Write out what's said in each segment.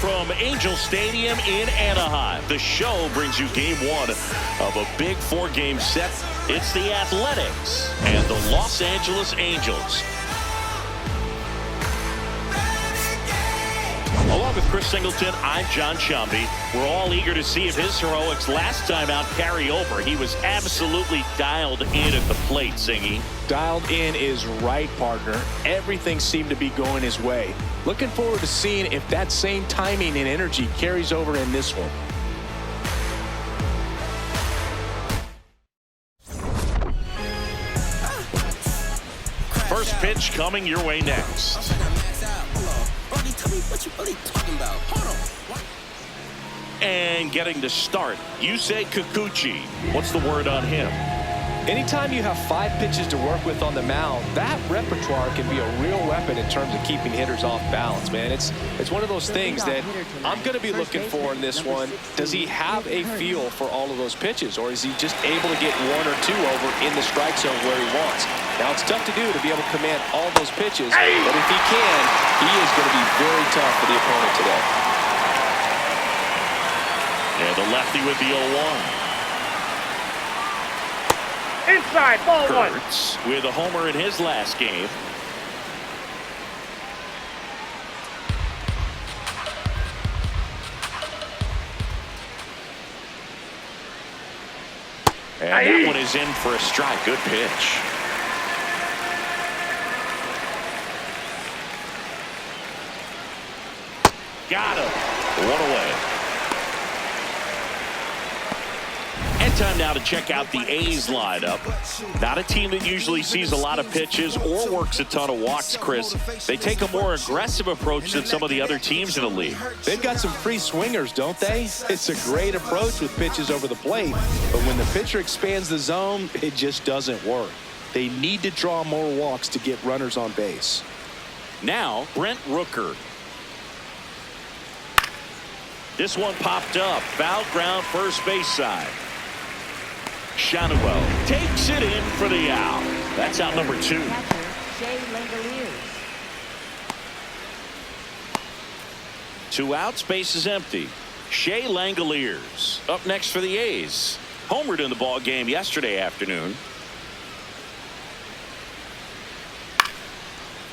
from Angel Stadium in Anaheim. The show brings you game one of a big four-game set. It's the Athletics and the Los Angeles Angels. Along with Chris Singleton, I'm John Chumby. We're all eager to see if his heroics last time out carry over. He was absolutely dialed in at the plate, Singy. Dialed in is right, partner. Everything seemed to be going his way. Looking forward to seeing if that same timing and energy carries over in this one. First pitch coming your way next. What you really talking about? Hold on. And getting the start, Yusei Kikuchi. What's the word on him? Anytime you have 5 pitches to work with on the mound, that repertoire can be a real weapon in terms of keeping hitters off balance, man. It's one of those things that I'm going to be looking for in this one. Does he have a feel for all of those pitches, or is he just able to get 1 or 2 over in the strike zone where he wants? Now, it's tough to do to be able to command all those pitches, but if he can, he is going to be very tough for the opponent today. And the lefty with the 0-1. Inside, ball one. Kurtz with a homer in his last game. And that one is in for a strike. Good pitch. Got him. 1 away. And time now to check out the A's lineup. Not a team that usually sees a lot of pitches or works a ton of walks, Chris. They take a more aggressive approach than some of the other teams in the league. They've got some free swingers, don't they? It's a great approach with pitches over the plate, but when the pitcher expands the zone, it just doesn't work. They need to draw more walks to get runners on base. Now, Brent Rooker. This one popped up. Foul ground, first base side. Shanuel takes it in for the out. That's out number 2. Two outs, base is empty. Shea Langoliers up next for the A's. Homered in the ball game yesterday afternoon.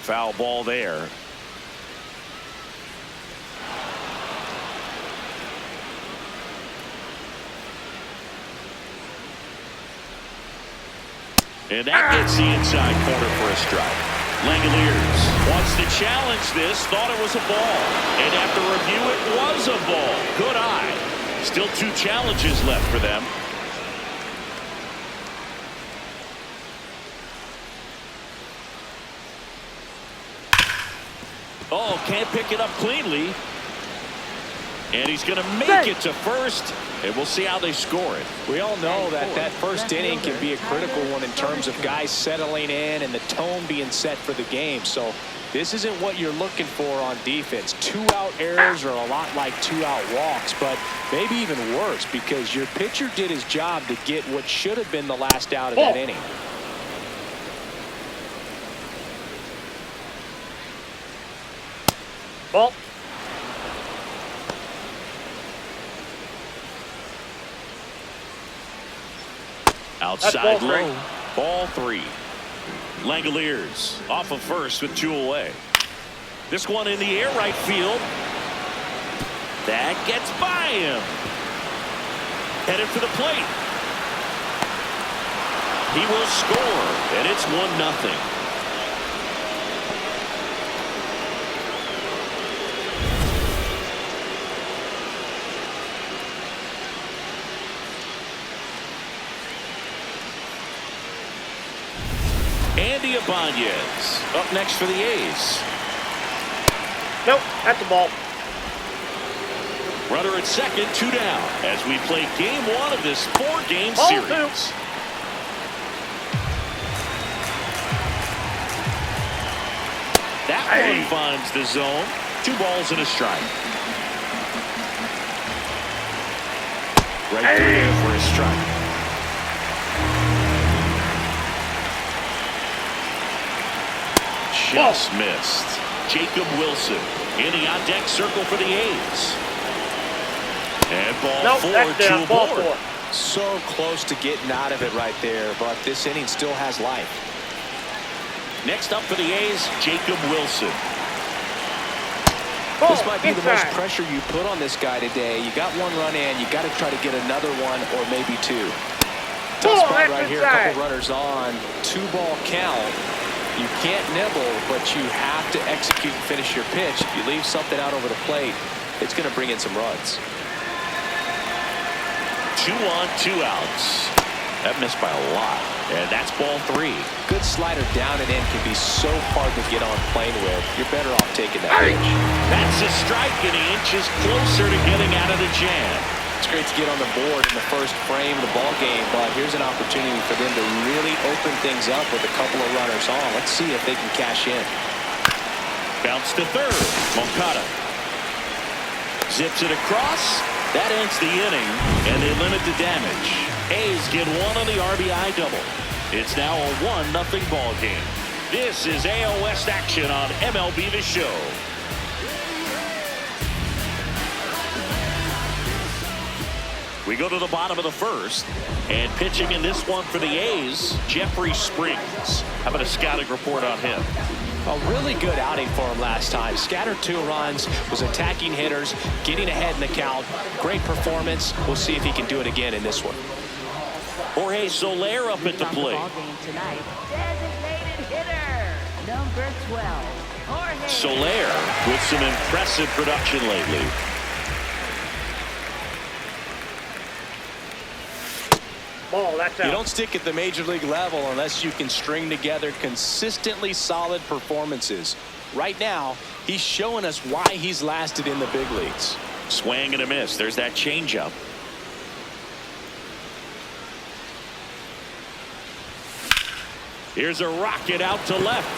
Foul ball there. And that gets the inside corner for a strike. Langoliers wants to challenge this, thought it was a ball. And after review, it was a ball. Good eye. Still 2 challenges left for them. Oh, can't pick it up cleanly. And he's going to make it to first. And we'll see how they score it. We all know that first inning can be a critical one in terms of guys settling in and the tone being set for the game. So this isn't what you're looking for on defense. 2-out errors are a lot like 2-out walks, but maybe even worse because your pitcher did his job to get what should have been the last out of that inning. Ball. Outside low. Ball 3. Langoliers off of first with 2 away. This one in the air right field. That gets by him. Headed for the plate. He will score, and it's 1-0. Andy Ibanez up next for the A's. Nope, that's a ball. Runner at second, 2 down as we play game 1 of this 4-game Ball series. 2. That one finds the zone. 2 balls and a strike. Right there for a strike. Just missed. Jacob Wilson In the on-deck circle for the A's. And ball Nope, four that's to down. a Ball board. 4. So close to getting out of it right there, but this inning still has life. Next up for the A's, Jacob Wilson. Ball This might be the most inside. pressure you put on this guy today. You got one run in, you got to try to get another one or maybe two. Tough Ball, spot that's right here. A inside. couple runners on. 2-ball count. You can't nibble, but you have to execute and finish your pitch. If you leave something out over the plate, it's going to bring in some runs. 2 on, 2 outs. That missed by a lot. And that's ball 3. Good slider down and in can be so hard to get on plane with. You're better off taking that pitch. That's a strike, and he inches closer to getting out of the jam. It's great to get on the board in the first frame of the ball game, but here's an opportunity for them to really open things up with a couple of runners on. Let's see if they can cash in. Bounce to third. Moncada zips it across. That ends the inning, and they limit the damage. A's get 1 on the RBI double. It's now a 1-0 ball game. This is AL West action on MLB The Show. We go to the bottom of the first, and pitching in this one for the A's, Jeffrey Springs. How about a scouting report on him? A really good outing for him last time. Scattered 2 runs, was attacking hitters, getting ahead in the count. Great performance. We'll see if he can do it again in this one. Jorge Soler up at the plate. Tonight, designated hitter, number 12, Jorge. Soler with some impressive production lately. Ball, that's out. You don't stick at the major league level unless you can string together consistently solid performances. Right now, he's showing us why he's lasted in the big leagues. Swing and a miss. There's that changeup. Here's a rocket out to left.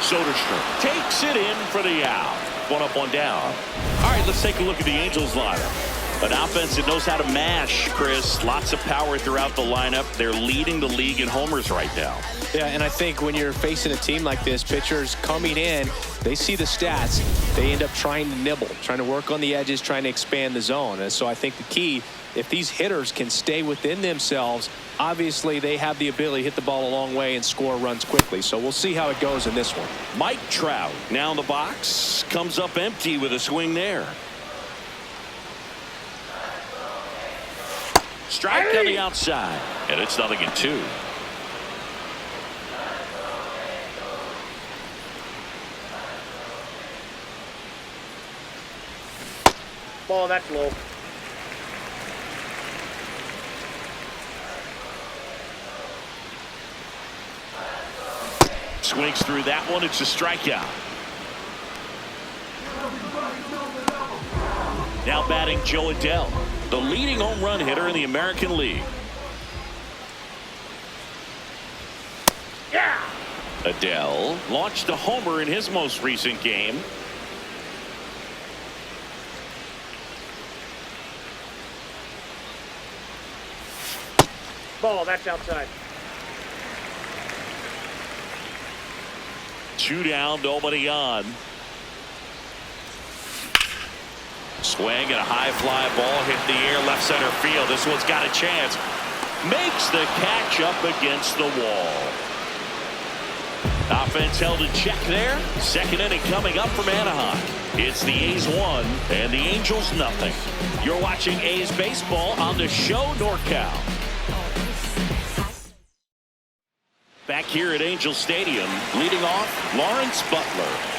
Soderstrom takes it in for the out. 1 up, 1 down. All right, let's take a look at the Angels lineup. An offense that knows how to mash, Chris. Lots of power throughout the lineup. They're leading the league in homers right now. Yeah, and I think when you're facing a team like this, pitchers coming in, they see the stats. They end up trying to nibble, trying to work on the edges, trying to expand the zone. And so I think the key, if these hitters can stay within themselves, obviously they have the ability to hit the ball a long way and score runs quickly. So we'll see how it goes in this one. Mike Trout now in the box. Comes up empty with a swing there. Strike on the outside. And it's 0-2. Ball, that's low. Swings through that one. It's a strikeout. Now batting Joe Adell, the leading home run hitter in the American League. Yeah. Adell launched a homer in his most recent game. Ball, that's outside. 2 down, nobody on. Swing and a high fly ball hit the air left center field. This one's got a chance. Makes the catch up against the wall. Offense held in check there. Second inning coming up from Anaheim. It's the A's 1 and the Angels 0. You're watching A's baseball on the Show NorCal. Back here at Angel Stadium, leading off Lawrence Butler.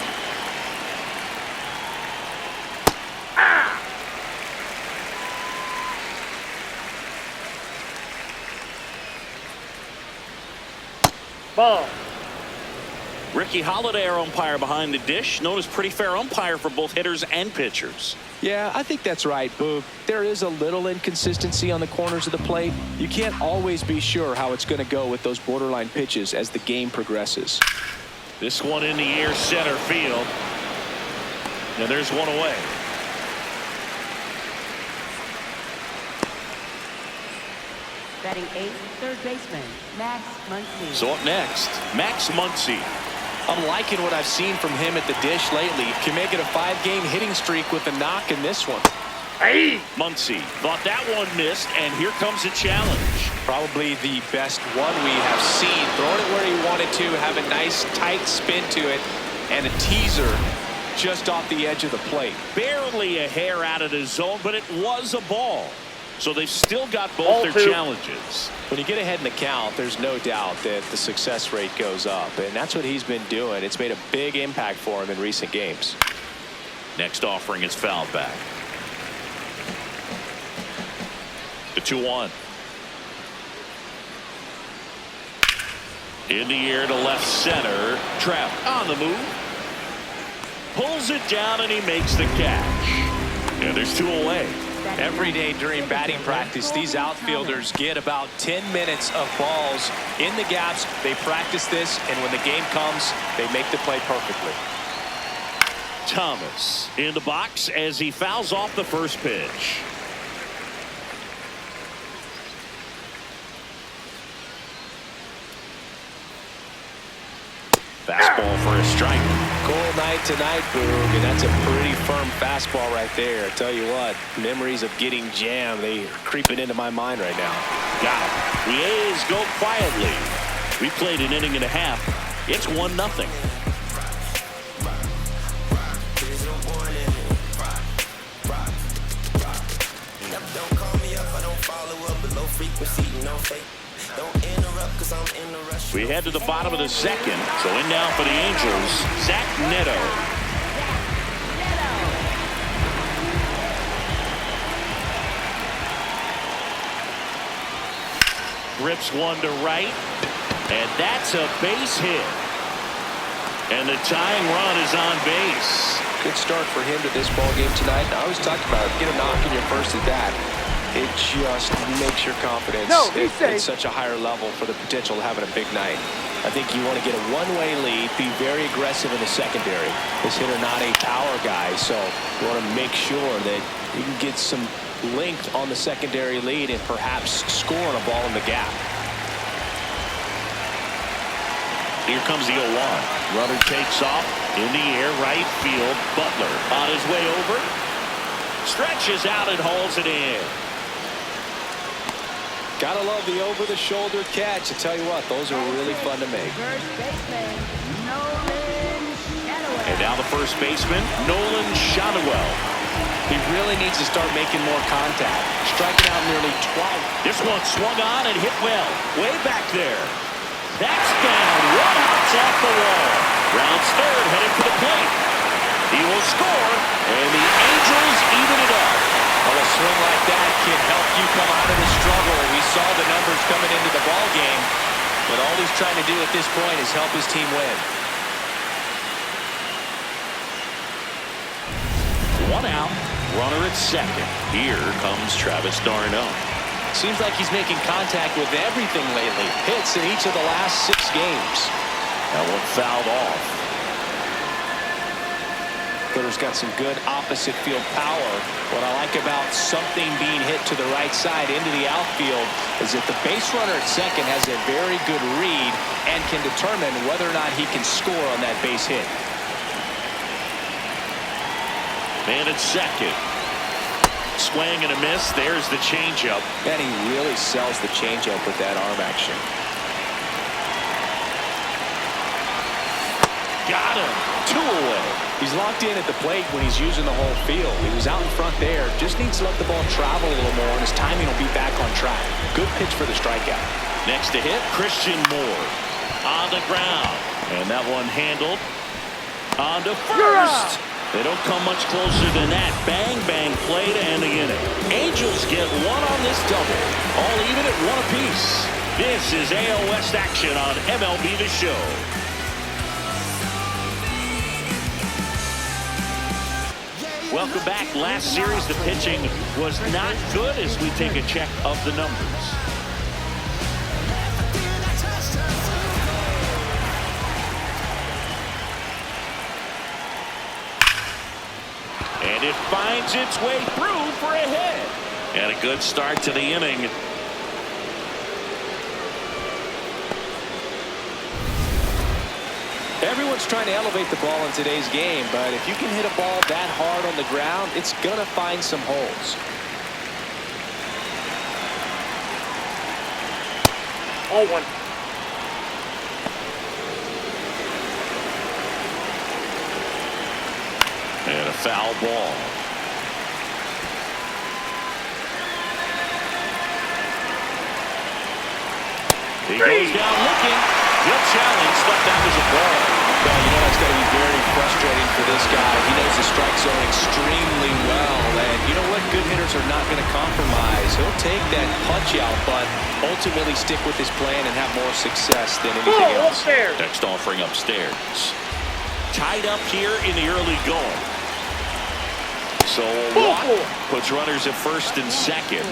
Ball. Ricky Holiday, our umpire behind the dish, known as pretty fair umpire for both hitters and pitchers. Yeah, I think that's right, Boog. There is a little inconsistency on the corners of the plate. You can't always be sure how it's going to go with those borderline pitches as the game progresses. This one in the air center field. And there's one away. Batting 8th, third baseman, Max Muncy. So up next, Max Muncy. I'm liking what I've seen from him at the dish lately. Can make it a 5-game hitting streak with a knock in this one. Hey! Muncy thought that one missed, and here comes a challenge. Probably the best one we have seen. Throwing it where he wanted to, have a nice tight spin to it, and a teaser just off the edge of the plate. Barely a hair out of the zone, but it was a ball. So they've still got both Ball their two. challenges. When you get ahead in the count, there's no doubt that the success rate goes up, and that's what he's been doing. It's made a big impact for him in recent games. Next offering is fouled back. The 2-1. In the air to left center. Trout on the move. Pulls it down and he makes the catch. And there's 2 away. Every day during batting practice, these outfielders get about 10 minutes of balls in the gaps. They practice this, and when the game comes, they make the play perfectly. Thomas in the box as he fouls off the first pitch. Fastball for a strike. Cold night tonight, Boog, and that's a pretty firm fastball right there. I tell you what, memories of getting jammed, they are creeping into my mind right now. Got him. The A's go quietly. We played an inning and a half. It's 1-0. We head to the bottom of the second. So in now for the Angels, Zach Neto. Rips one to right. And that's a base hit. And the tying run is on base. Good start for him to this ball game tonight. I always talk about it, get a knock in your first at bat. It just makes your confidence at such a higher level for the potential of having a big night. I think you want to get a one-way lead, be very aggressive in the secondary. This hitter not a power guy, so you want to make sure that you can get some length on the secondary lead and perhaps score on a ball in the gap. Here comes the 0-1. Runner takes off in the air, right field. Butler on his way over. Stretches out and hauls it in. Gotta love the over-the-shoulder catch. I tell you what, those are really fun to make. First baseman, Nolan Shadowell. And now the first baseman, Nolan Shadowell. He really needs to start making more contact. Striking out nearly twice. This one swung on and hit well. Way back there. That's down. One out's off the wall. Rounds third, heading for the plate. He will score, and the Angels even it up. Well, a swing like that can help you come out of the struggle. We saw the numbers coming into the ball game, but all he's trying to do at this point is help his team win. 1 out, runner at second. Here comes Travis d'Arnaud. Seems like he's making contact with everything lately. Hits in each of the last 6 games. That one fouled off. Hitter's got some good opposite field power. What I like about something being hit to the right side into the outfield is that the base runner at second has a very good read and can determine whether or not he can score on that base hit. Man at second. Swing and a miss. There's the changeup. And he really sells the changeup with that arm action. Got him. 2 away. He's locked in at the plate when he's using the whole field. He was out in front there. Just needs to let the ball travel a little more, and his timing will be back on track. Good pitch for the strikeout. Next to hit, Christian Moore. On the ground. And that one handled. On to first. They don't come much closer than that. Bang, bang play to end the inning. Angels get one on this double. All even at 1 apiece. This is AL West action on MLB The Show. Welcome back. Last series, the pitching was not good as we take a check of the numbers. And it finds its way through for a hit. And a good start to the inning. Everyone Everyone's trying to elevate the ball in today's game, but if you can hit a ball that hard on the ground, it's going to find some holes. All one. And a foul ball. He goes down looking. Good challenge, but that was a ball. Well, you know that's got to be very frustrating for this guy. He knows the strike zone extremely well, and you know what? Good hitters are not going to compromise. He'll take that punch out, but ultimately stick with his plan and have more success than anything else. Upstairs. Next offering upstairs. Tied up here in the early going. So a walk puts runners at first and second.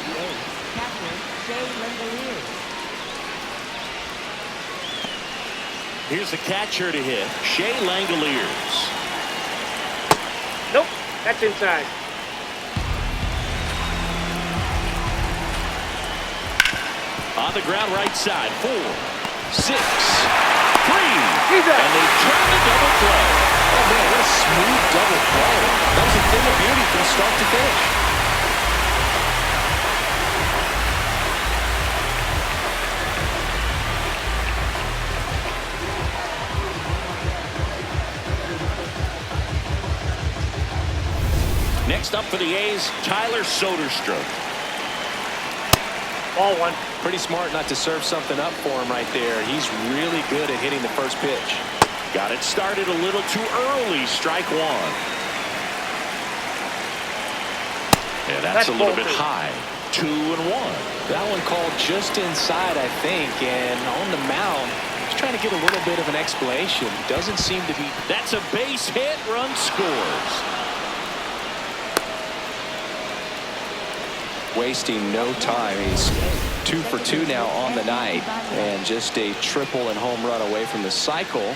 Here's the catcher to hit, Shea Langoliers. Nope, that's inside. On the ground right side, 4, 6, 3. He's out. And they turn the double play. Oh, man, what a smooth double play. That was a thing of beauty from start to finish. Next up for the A's, Tyler Soderstrom. Ball one. Pretty smart not to serve something up for him right there. He's really good at hitting the first pitch. Got it started a little too early, strike one. Yeah, that's a little bit high. 2-1. That one called just inside, I think, and on the mound, he's trying to get a little bit of an explanation. Doesn't seem to be. That's a base hit, run scores. Wasting no time. He's 2 for 2 now on the night, and just a triple and home run away from the cycle.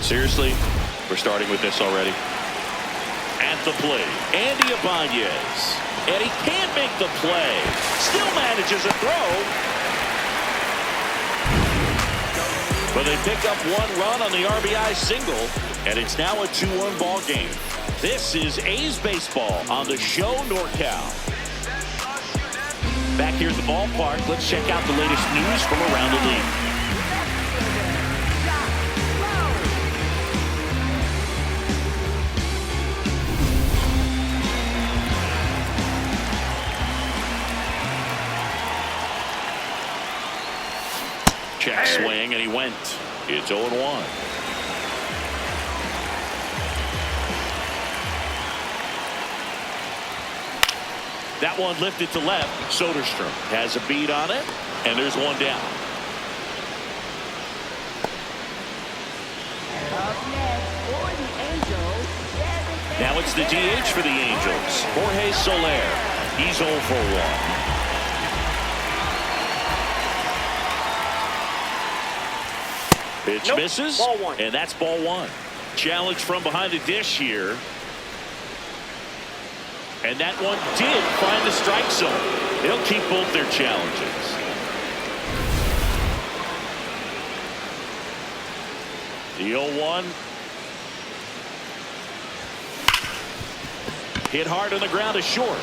Seriously, we're starting with this already. At the plate, Andy Ibanez. And he can't make the play. Still manages a throw. But they pick up 1 run on the RBI single, and it's now a 2-1 ball game. This is A's baseball on the show NorCal. Back here at the ballpark, let's check out the latest news from around the league. Check swing, and he went. It's 0-1. That one lifted to left. Soderstrom has a beat on it, and there's one down. Now it's the DH for the Angels, Jorge Soler. He's 0 for 1. Pitch misses, ball one. And that's ball 1. Challenge from behind the dish here. And that one did find the strike zone. They'll keep both their challenges. The 0-1. Hit hard on the ground to short.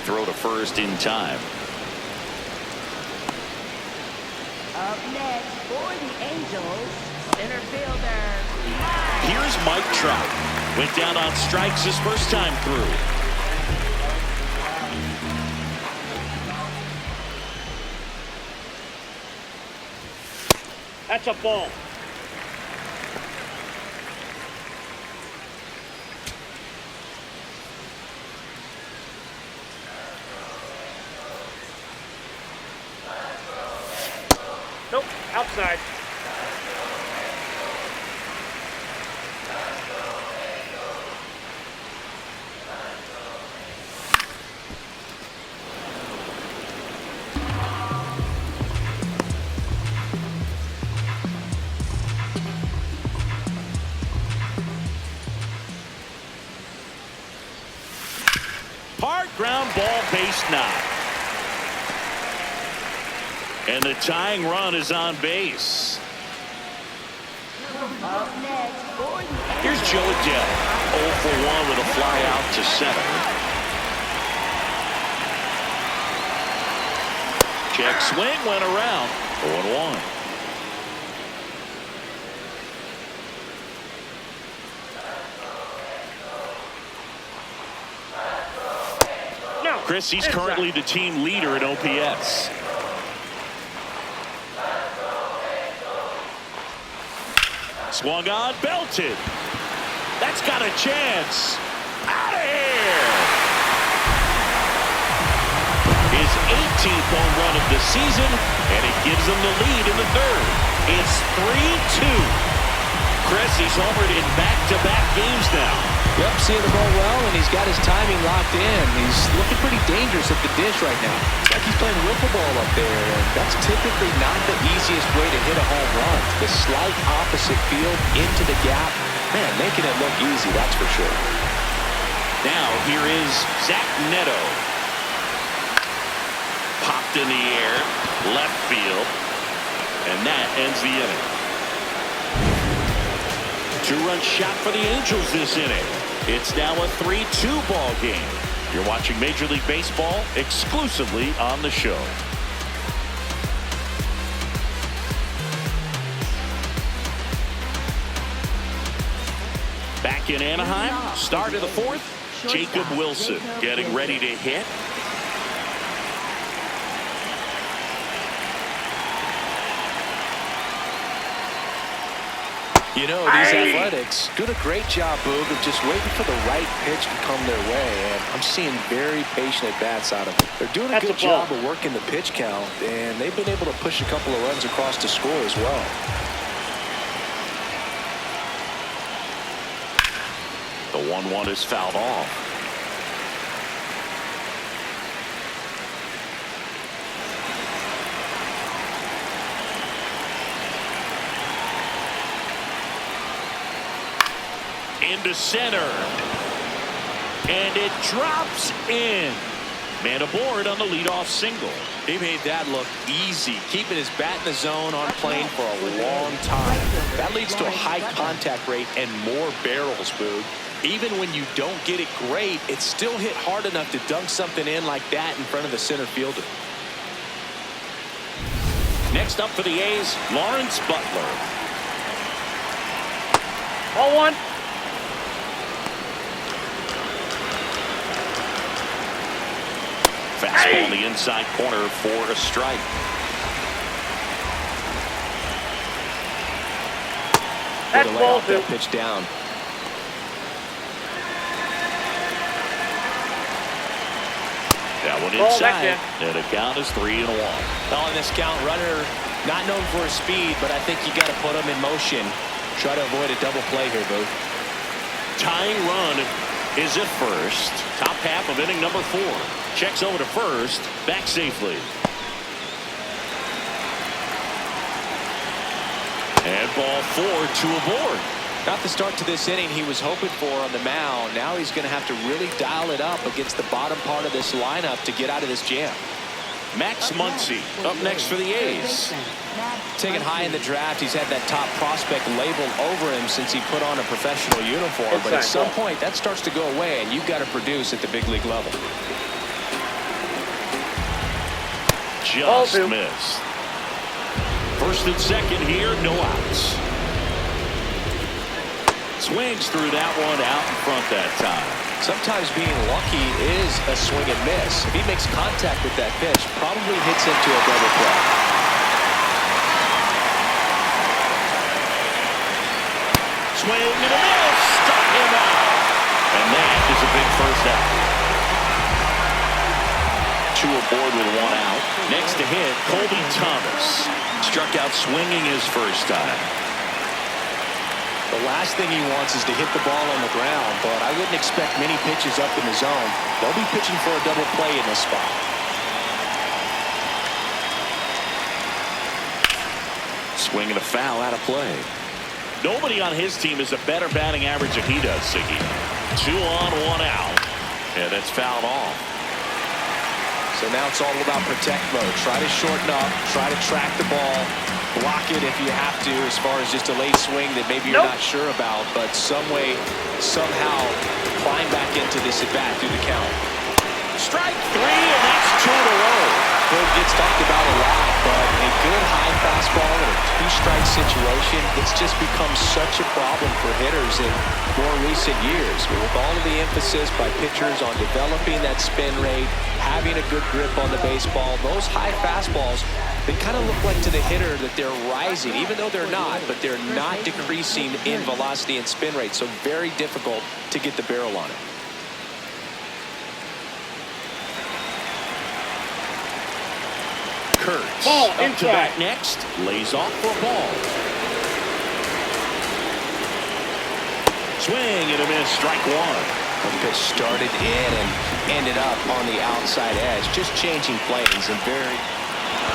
Throw to first in time. Up next for the Angels, center fielder. Here's Mike Trout. Went down on strikes his first time through. That's a ball. Nope, outside. Hard ground ball, base knock. And the tying run is on base. Up next for the Here's Angels. Joe Adele, 0 for 1 with a fly out to center. Check swing went around. 0-1. No. Chris, he's Inside. currently the team leader in OPS. Swung on, belted. That's got a chance. Out of here. His 18th home run of the season, and it gives them the lead in the third. It's 3-2. Chris, he's homered in back-to-back games now. Yep, seeing the ball well, and he's got his timing locked in. He's looking pretty dangerous at the dish right now. It's like he's playing wiffle ball up there, and that's typically not the easiest way to hit a home run. The slight opposite field into the gap. Man, making it look easy, that's for sure. Now, here is Zach Neto. Popped in the air, left field, and that ends the inning. Two-run shot for the Angels this inning. It's now a 3-2 ball game. You're watching Major League Baseball exclusively on the show. Back in Anaheim, start of the fourth. Jacob Wilson getting ready to hit. You know, these Athletics doing a great job, Boog, of just waiting for the right pitch to come their way, and I'm seeing very patient at-bats out of them. They're doing a good job of working the pitch count, and they've been able to push a couple of runs across to score as well. The 1-1 is fouled off. Into center. And it drops in. Man aboard on the leadoff single. He made that look easy, keeping his bat in the zone on plane for a long time. That leads to a high contact rate and more barrels, Boog. Even when you don't get it great, it's still hit hard enough to dunk something in like that in front of the center fielder. Next up for the A's, Lawrence Butler. Ball one. Fastball on the inside corner for a strike. That's Way to lay ball off two. that pitch down. That one Ball back inside, and the count is 3-1. Well, in this count, runner not known for his speed, but I think you got to put him in motion. Try to avoid a double play here, Boo. Tying run is at first. Top half of inning number 4. Checks over to first, back safely. And ball 4 to aboard. Not the start to this inning he was hoping for on the mound. Now he's going to have to really dial it up against the bottom part of this lineup to get out of this jam. Max Muncy up next for the A's. Taken high in the draft, he's had that top prospect label over him since he put on a professional uniform. But at some point, that starts to go away, and you've got to produce at the big league level. Just missed. First and second here, no outs. Swings through that one out in front that time. Sometimes being lucky is a swing and miss. If he makes contact with that pitch, probably hits into a double play. Swing and a miss. Struck him out. And that is a big first out. 2 aboard with 1 out. Next to hit, Colby Thomas. Struck out swinging his first time. The last thing he wants is to hit the ball on the ground, but I wouldn't expect many pitches up in the zone. They'll be pitching for a double play in this spot. Swing and a foul out of play. Nobody on his team has a better batting average than he does, Siggy. 2 on, 1 out. And that's fouled off. So now it's all about protect mode. Try to shorten up, try to track the ball, block it if you have to, as far as just a late swing that maybe you're not sure about, but some way, somehow climb back into this at bat through the count. Strike 3, and that's 2 in a row. It gets talked about a lot, but a good high fastball in a 2-strike situation, it's just become such a problem for hitters in more recent years. With all of the emphasis by pitchers on developing that spin rate, having a good grip on the baseball, those high fastballs, they kind of look like to the hitter that they're rising, even though they're not, but they're not decreasing in velocity and spin rate, so very difficult to get the barrel on it. Kurtz Ball up to inside. bat next, lays off for a ball. Swing and a miss, strike 1. The pitch started in and ended up on the outside edge, just changing planes and very.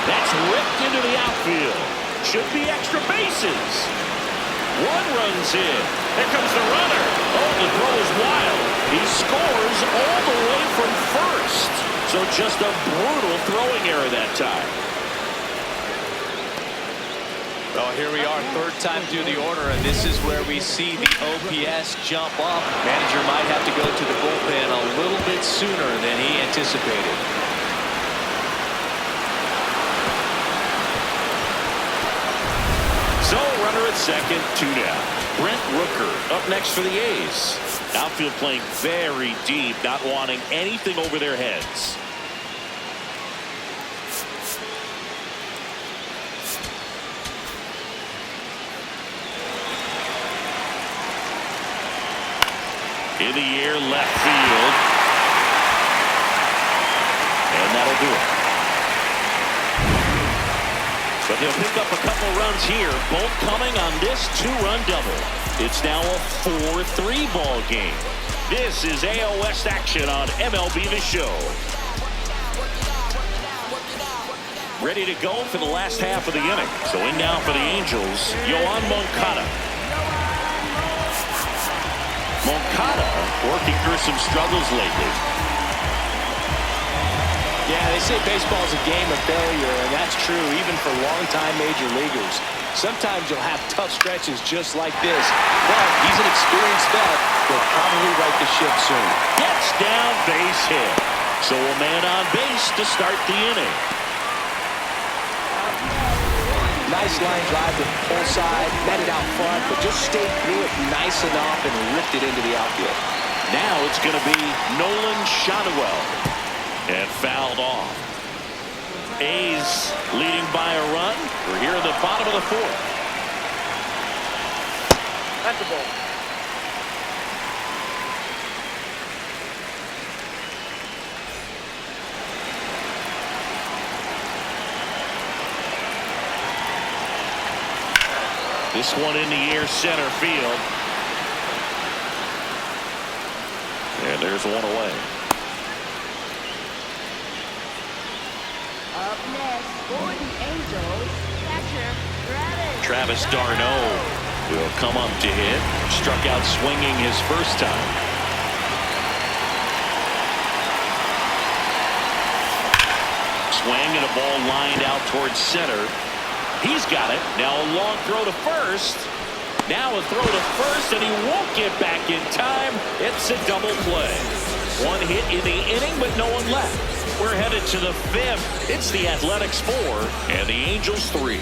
That's ripped into the outfield. Should be extra bases. 1 runs in. There comes the runner. Oh, the throw is wild. He scores all the way from first. So just a brutal throwing error that time. Well, here we are, third time through the order, and this is where we see the OPS jump up. Manager might have to go to the bullpen a little bit sooner than he anticipated. So, runner at second, 2 down. Brent Rooker up next for the A's. Outfield playing very deep, not wanting anything over their heads. In the air, left field. And that'll do it. But they'll pick up a couple runs here, both coming on this 2-run double. It's now a 4-3 ball game. This is AL West action on MLB The Show. Ready to go for the last half of the inning. So in now for the Angels, Yoan Moncada. Moncada working through some struggles lately. Yeah, they say baseball is a game of failure, and that's true even for longtime major leaguers. Sometimes you'll have tough stretches just like this, but he's an experienced vet. He'll probably right the ship soon. Gets down, base hit. So a man on base to start the inning. Nice line drive to the pull side, met it out front, but just stayed through it nice enough and ripped it into the outfield. Now it's going to be Nolan Shotwell. And fouled off. A's leading by a run. We're here in the bottom of the 4th. That's a ball. This one in the air, center field. And there's one away. Up next for the Angels, catcher Travis d'Arnaud will come up to hit. Struck out swinging his first time. Swing and a ball lined out towards center. He's got it. Now a long throw to first. Now a throw to first, and he won't get back in time. It's a double play. One hit in the inning, but no one left. We're headed to the 5th. It's the Athletics 4 and the Angels 3.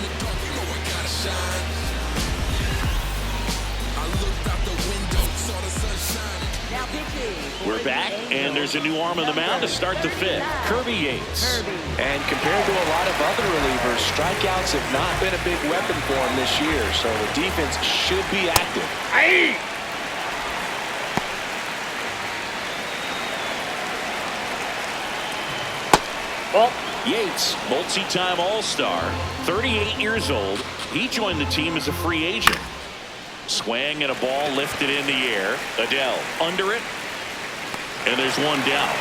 We're back, and there's a new arm on the mound to start the 5th. Kirby Yates. And compared to a lot of other relievers, strikeouts have not been a big weapon for him this year, so the defense should be active. Aye. Ball. Yates, multi-time All-Star, 38 years old. He joined the team as a free agent. Swing and a ball lifted in the air. Adele under it. And there's one down.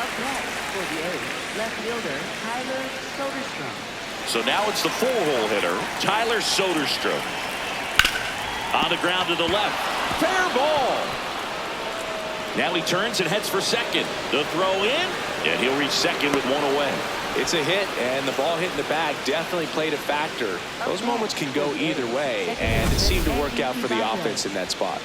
up next for the A's, left fielder Tyler Soderstrom. So now it's the 4-hole hitter, Tyler Soderstrom. On the ground to the left. Fair ball. Now he turns and heads for second. The throw in, and he'll reach second with one away. It's a hit, and the ball hitting the bag definitely played a factor. Those moments can go either way, and it seemed to work out for the offense in that spot.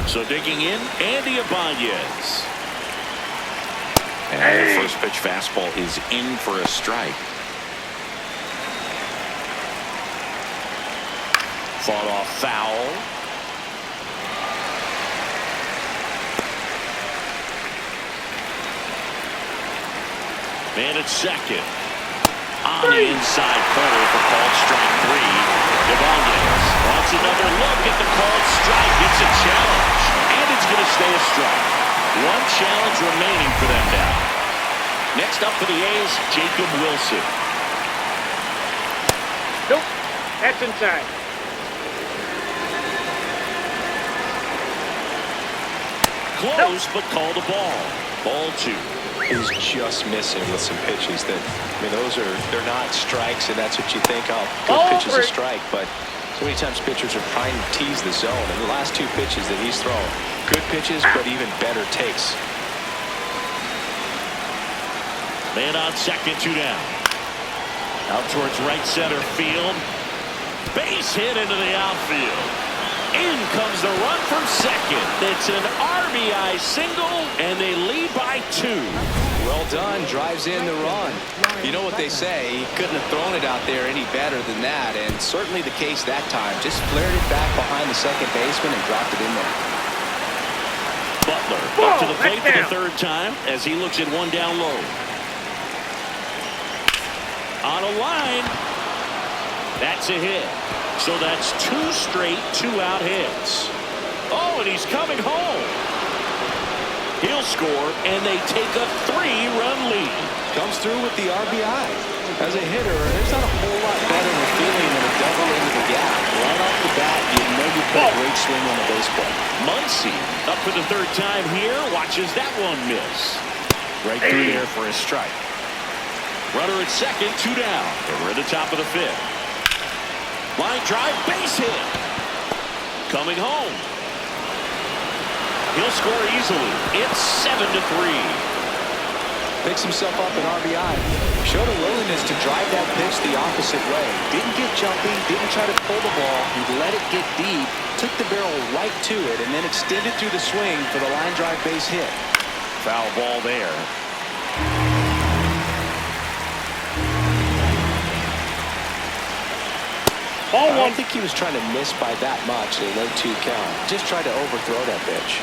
So digging in, Andy Ibanez. And the first pitch fastball is in for a strike. Fought off foul. Man at second. On the inside corner for called strike 3. Ibanez wants another look at the called strike. It's a challenge, and it's going to stay a strike. One challenge remaining for them now. Next up for the A's, Jacob Wilson. Nope. That's inside. Close, but called a ball. Ball 2. He's just missing with some pitches that, I mean, they're not strikes, and that's what you think of. Good pitch is a strike, but so many times pitchers are trying to tease the zone. And the last 2 pitches that he's thrown, good pitches, but even better takes. Man on second, 2 down. Out towards right center field. Base hit into the outfield. In comes the run from second. It's an RBI single, and they lead by 2. Well done. Drives in the run. You know what they say, he couldn't have thrown it out there any better than that, and certainly the case that time. Just flared it back behind the second baseman and dropped it in there. Butler up to the plate for the 3rd time as he looks at 1 down low. On a line. That's a hit. So that's 2 straight 2-out hits. Oh, and he's coming home. He'll score, and they take a 3-run lead. Comes through with the RBI. As a hitter, there's not a whole lot better of a feeling than a double into the gap. Right off the bat, you know you put a great swing on the baseball. Muncy up for the 3rd time here. Watches that one miss. Right through there for a strike. Runner at second, 2 down. And we're at the top of the 5th. Line drive, base hit. Coming home. He'll score easily. It's 7-3. Picks himself up an RBI. Showed a willingness to drive that pitch the opposite way. Didn't get jumpy, didn't try to pull the ball. He let it get deep, took the barrel right to it, and then extended through the swing for the line drive base hit. Foul ball there. I don't think he was trying to miss by that much. A 1-2 count. Just tried to overthrow that pitch.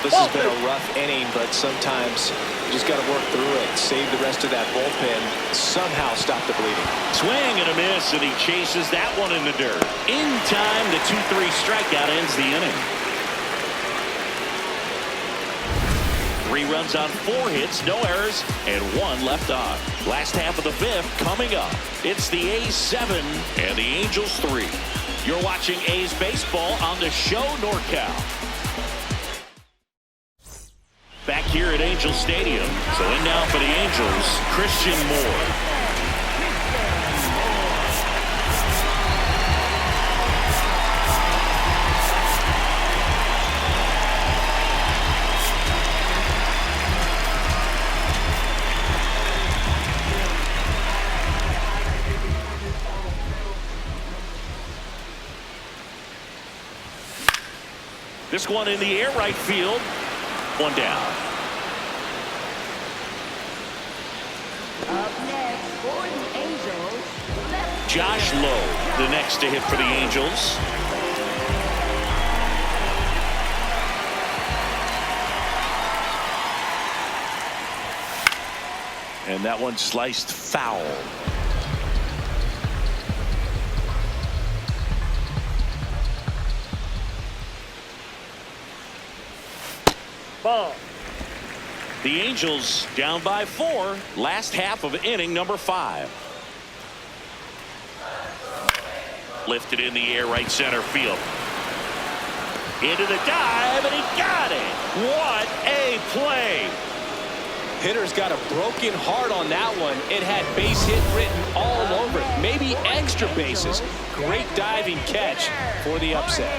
This has been a rough inning, but sometimes you just got to work through it. Save the rest of that bullpen. Somehow stop the bleeding. Swing and a miss, and he chases that one in the dirt. In time, the 2-3 strikeout ends the inning. 3 runs on 4 hits, no errors, and 1 left on. Last half of the 5th coming up. It's the A's 7 and the Angels 3. You're watching A's baseball on the Show NorCal. Back here at Angel Stadium. So in now for the Angels, Christian Moore. This one in the air right field. 1 down. Up next for the Angels, Josh Lowe, the next to hit for the Angels. And that one sliced foul. Ball. The Angels down by 4. Last half of inning number 5. Lifted in the air right center field. Into the dive, and he got it. What a play. hitter's got a broken heart on that one. It had base hit written all over it. Maybe extra bases. Great diving catch for the upset.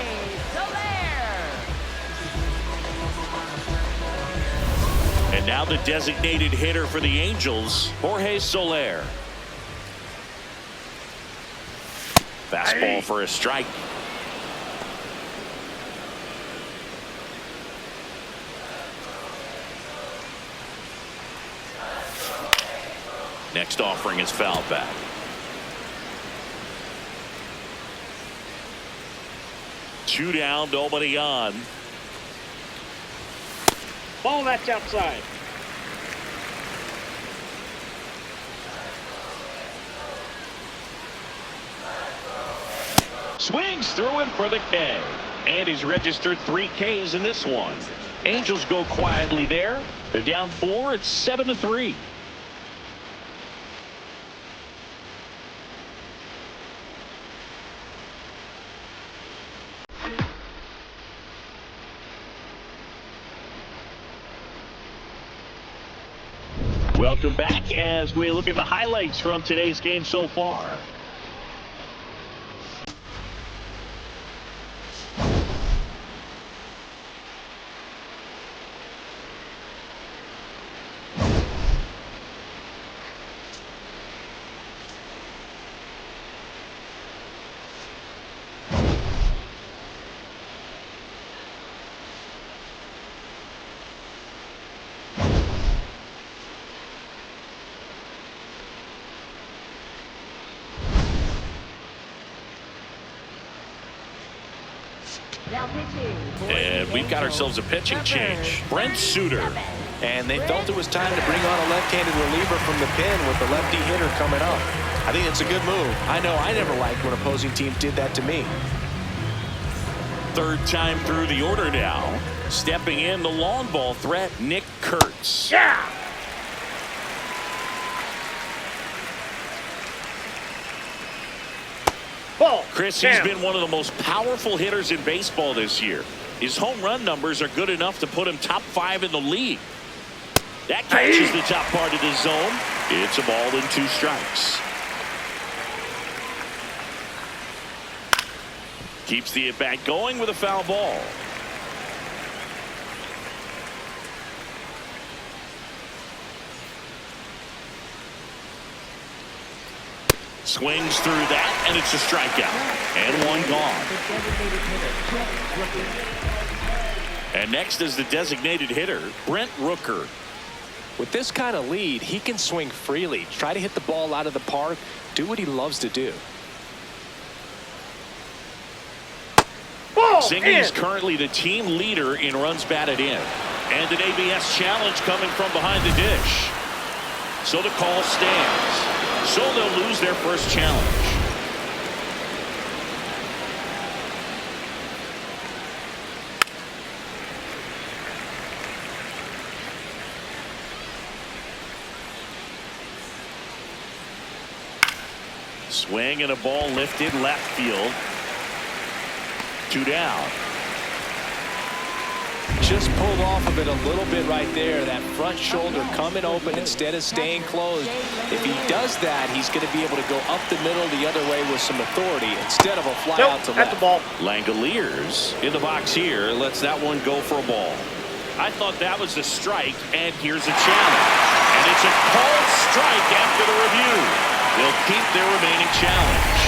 And now the designated hitter for the Angels, Jorge Soler. Fastball for a strike. Next offering is fouled back. Two down, nobody on. Ball that's outside. Swings through him for the K. And he's registered 3 Ks in this one. Angels go quietly there. They're down 4. It's 7-3. Welcome back as we look at the highlights from today's game so far. And we've got ourselves a pitching change. Brent Suter. And they felt it was time to bring on a left-handed reliever from the pen with the lefty hitter coming up. I think it's a good move. I know I never liked when opposing teams did that to me. Third time through the order now. Stepping in the long ball threat, Nick Kurtz. Yeah. Ball. Chris, he's been one of the most powerful hitters in baseball this year. His home run numbers are good enough to put him top 5 in the league. That catches the top part of the zone. It's a ball and 2 strikes. Keeps the at-bat going with a foul ball. Swings through that, and it's a strikeout. And 1 gone. And next is the designated hitter, Brent Rooker. With this kind of lead, he can swing freely, try to hit the ball out of the park, do what he loves to do. Singley's currently the team leader in runs batted in. And an ABS challenge coming from behind the dish. So the call stands. So they'll lose their first challenge. Swing and a ball lifted left field. 2 down. Just pulled off of it a little bit right there. That front shoulder coming open instead of staying closed. If he does that, he's going to be able to go up the middle the other way with some authority instead of a fly out to left. That's a ball. Langoliers in the box here lets that one go for a ball. I thought that was a strike, and here's a challenge. And it's a called strike after the review. They'll keep their remaining challenge.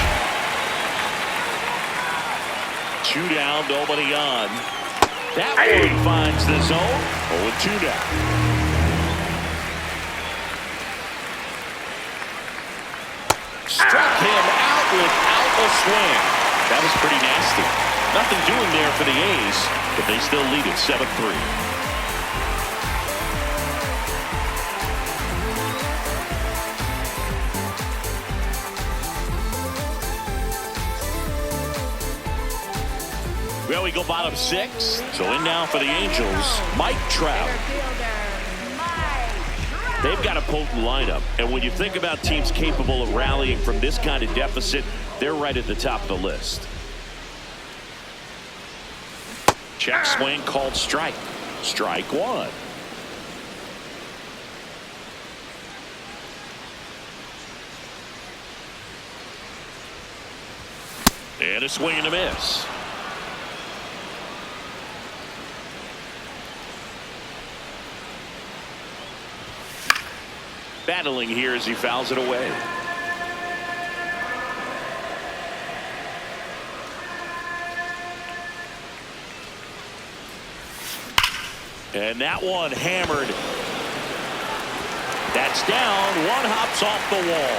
2 down, nobody on. That one finds the zone. 0-2 down. Struck him out without a swing. That was pretty nasty. Nothing doing there for the A's, but they still lead it 7-3. Well, we go bottom 6. So in now for the Angels, Mike Trout. They've got a potent lineup. And when you think about teams capable of rallying from this kind of deficit, they're right at the top of the list. Check swing called strike. Strike 1. And a swing and a miss. Battling here as he fouls it away. And that one hammered. That's down. One hops off the wall.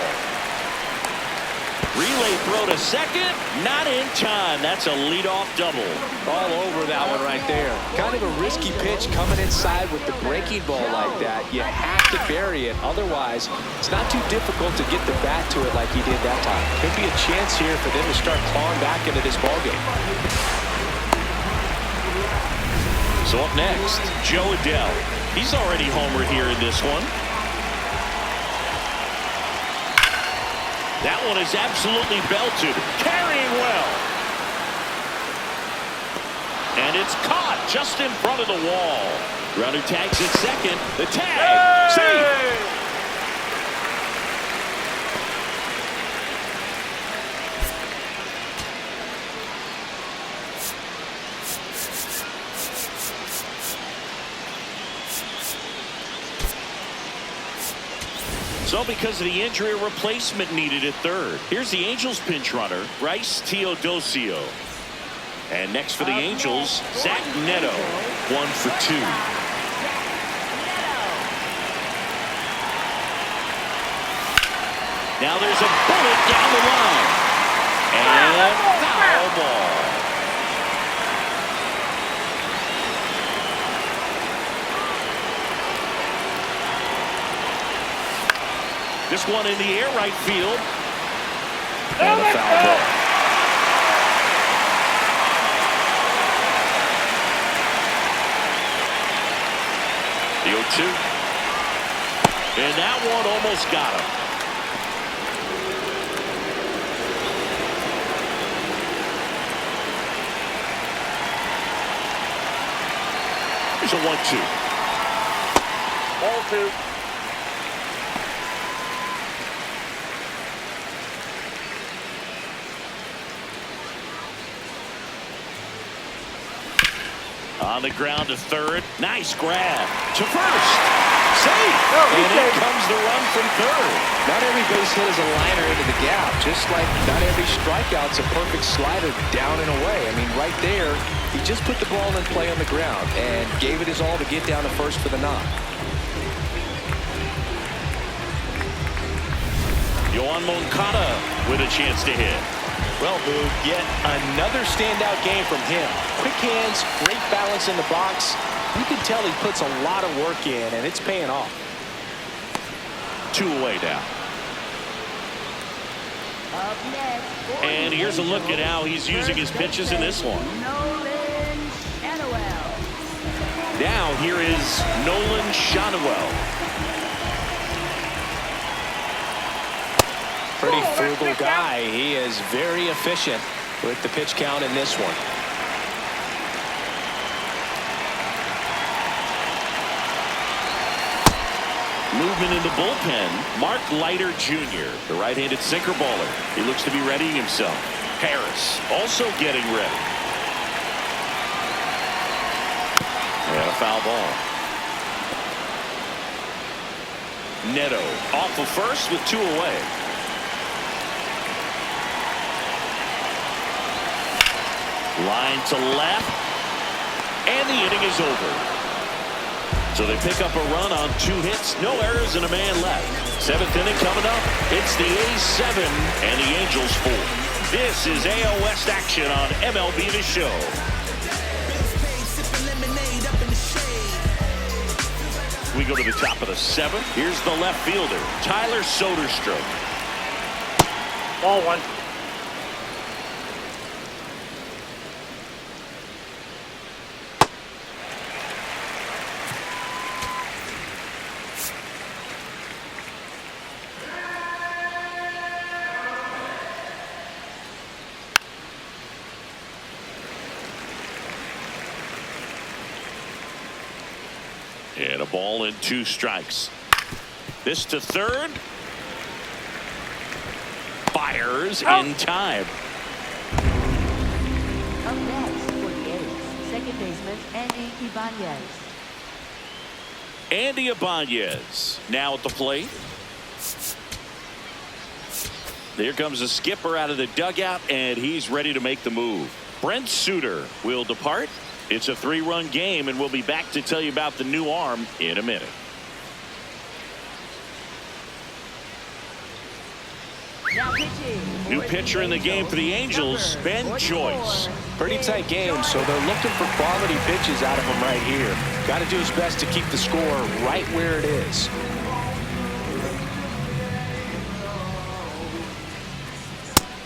Relay throw to second. Not in time. That's a leadoff double. All over that one right there. Kind of a risky pitch coming inside with the breaking ball like that. You have to bury it. Otherwise, it's not too difficult to get the bat to it like he did that time. Could be a chance here for them to start clawing back into this ballgame. So up next, Joe Adell. He's already homered here in this one. That one is absolutely belted. Carrying well. And it's caught just in front of the wall. Runner tags at second. The tag. Safe. So because of the injury, a replacement needed at third. Here's the Angels pinch runner, Bryce Teodosio. And next for the Angels, Zach Neto, 1 for 2. Now there's a bullet down the line. And foul ball. This one in the air right field. And a foul ball. The 0-2. And that one almost got him. Here's a 1-2. Ball 2. On the ground to third. Nice grab. To first. Safe. And in comes the run from third. Not every base hit is a liner into the gap. Just like not every strikeout's a perfect slider down and away. I mean, right there, he just put the ball in play on the ground and gave it his all to get down to first for the knock. Yohan Moncada with a chance to hit. Well, Boog, yet another standout game from him. Quick hands, great balance in the box. You can tell he puts a lot of work in, and it's paying off. 2 away now. And here's a look at how he's using his pitches in this one. Now here is Nolan Shotwell. Pretty frugal guy. He is very efficient with the pitch count in this one. Movement in the bullpen. Mark Leiter Jr., the right-handed sinker baller. He looks to be readying himself. Harris also getting ready. And a foul ball. Neto off of first with 2 away. Line to left. And the inning is over. So they pick up a run on 2 hits, no errors, and a man left. 7th inning coming up. It's the A's 7 and the Angels 4. This is AL West action on MLB The Show. We go to the top of the 7th. Here's the left fielder, Tyler Soderstrom. Ball 1. And a ball and 2 strikes. This to third. Fires in time. Up next for the A's, second baseman Andy Ibanez. Andy Ibanez now at the plate. There comes the skipper out of the dugout, and he's ready to make the move. Brent Suter will depart. It's a 3-run game, and we'll be back to tell you about the new arm in a minute. Now pitching. New pitcher in the game for the Angels, Ben Joyce. Pretty tight game, so they're looking for quality pitches out of him right here. Got to do his best to keep the score right where it is.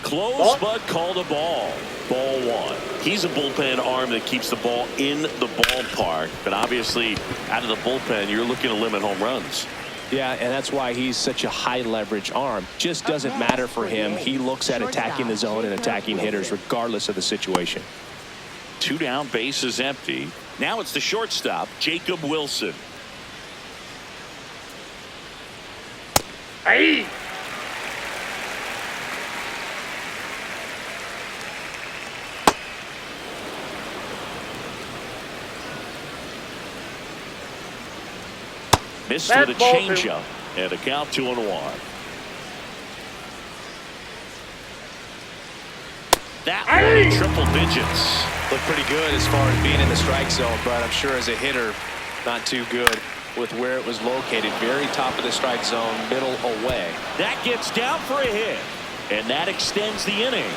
Close, but called a ball. Ball 1. He's a bullpen arm that keeps the ball in the ballpark, but obviously out of the bullpen, you're looking to limit home runs. Yeah, and that's why he's such a high leverage arm. Just doesn't matter for him. He looks at attacking the zone and attacking hitters regardless of the situation. 2 down, bases empty. Now it's the shortstop, Jacob Wilson. Hey! Missed Bad with a ball, changeup, and a count 2-1. That one, triple digits. Looked pretty good as far as being in the strike zone, but I'm sure as a hitter, not too good with where it was located. Very top of the strike zone, middle away. That gets down for a hit, and that extends the inning.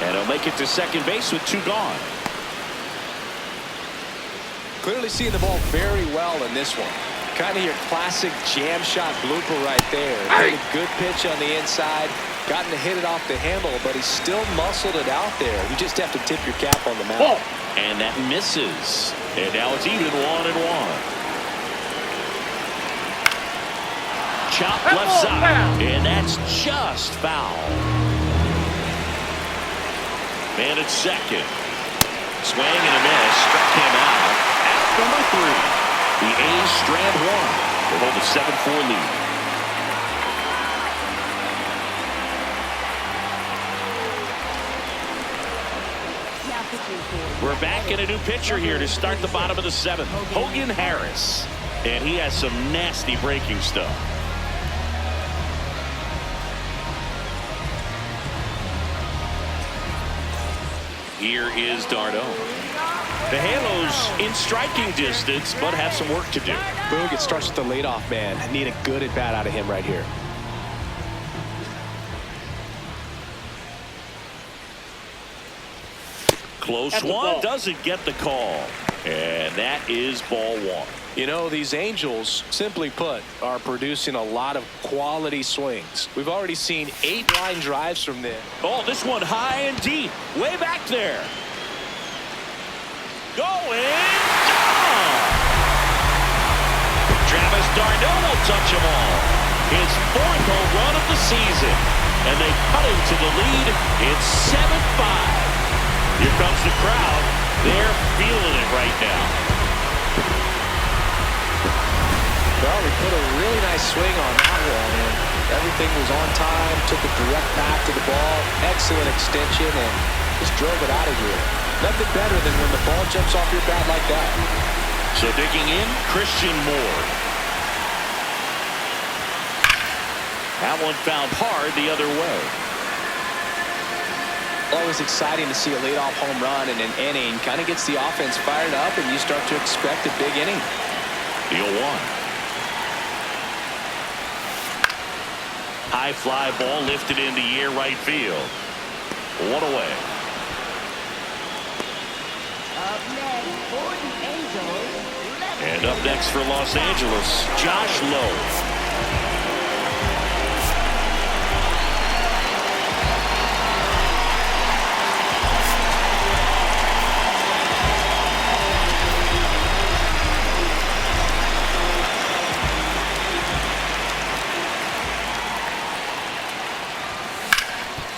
And he'll make it to second base with 2 gone. Clearly seeing the ball very well in this one. Kind of your classic jam shot blooper right there. Hit a good pitch on the inside. Gotten to hit it off the handle, but he still muscled it out there. You just have to tip your cap on the mound. And that misses. And now it's even 1-1. Chop left side. And that's just foul. Man at second. Swing and a miss. Struck him out. Number 3. The A's strand 1. They hold a 7-4 lead. We're back in a new pitcher here to start the bottom of the 7th. Hogan Harris. And he has some nasty breaking stuff. Here is Darno. The Halos in striking distance, but have some work to do. Boog, it starts with the leadoff man. I need a good at bat out of him right here. Close one, doesn't get the call. And that is ball 1. You know, these Angels, simply put, are producing a lot of quality swings. We've already seen 8 line drives from them. Oh, this one high and deep. Way back there. Going down. Travis d'Arnaud will touch them all. His 4th home run of the season. And they cut him to the lead. It's 7-5. Here comes the crowd. They're feeling it right now. Well, we put a really nice swing on that one, and everything was on time, took a direct path to the ball, excellent extension, and just drove it out of here. Nothing better than when the ball jumps off your bat like that. So digging in, Christian Moore. That one found hard the other way. Always exciting to see a leadoff home run in an inning. Kind of gets the offense fired up, and you start to expect a big inning. The 0-1. High fly ball lifted into air right field. 1 away. Up next for the Angels. And up next for Los Angeles, Josh Lowe.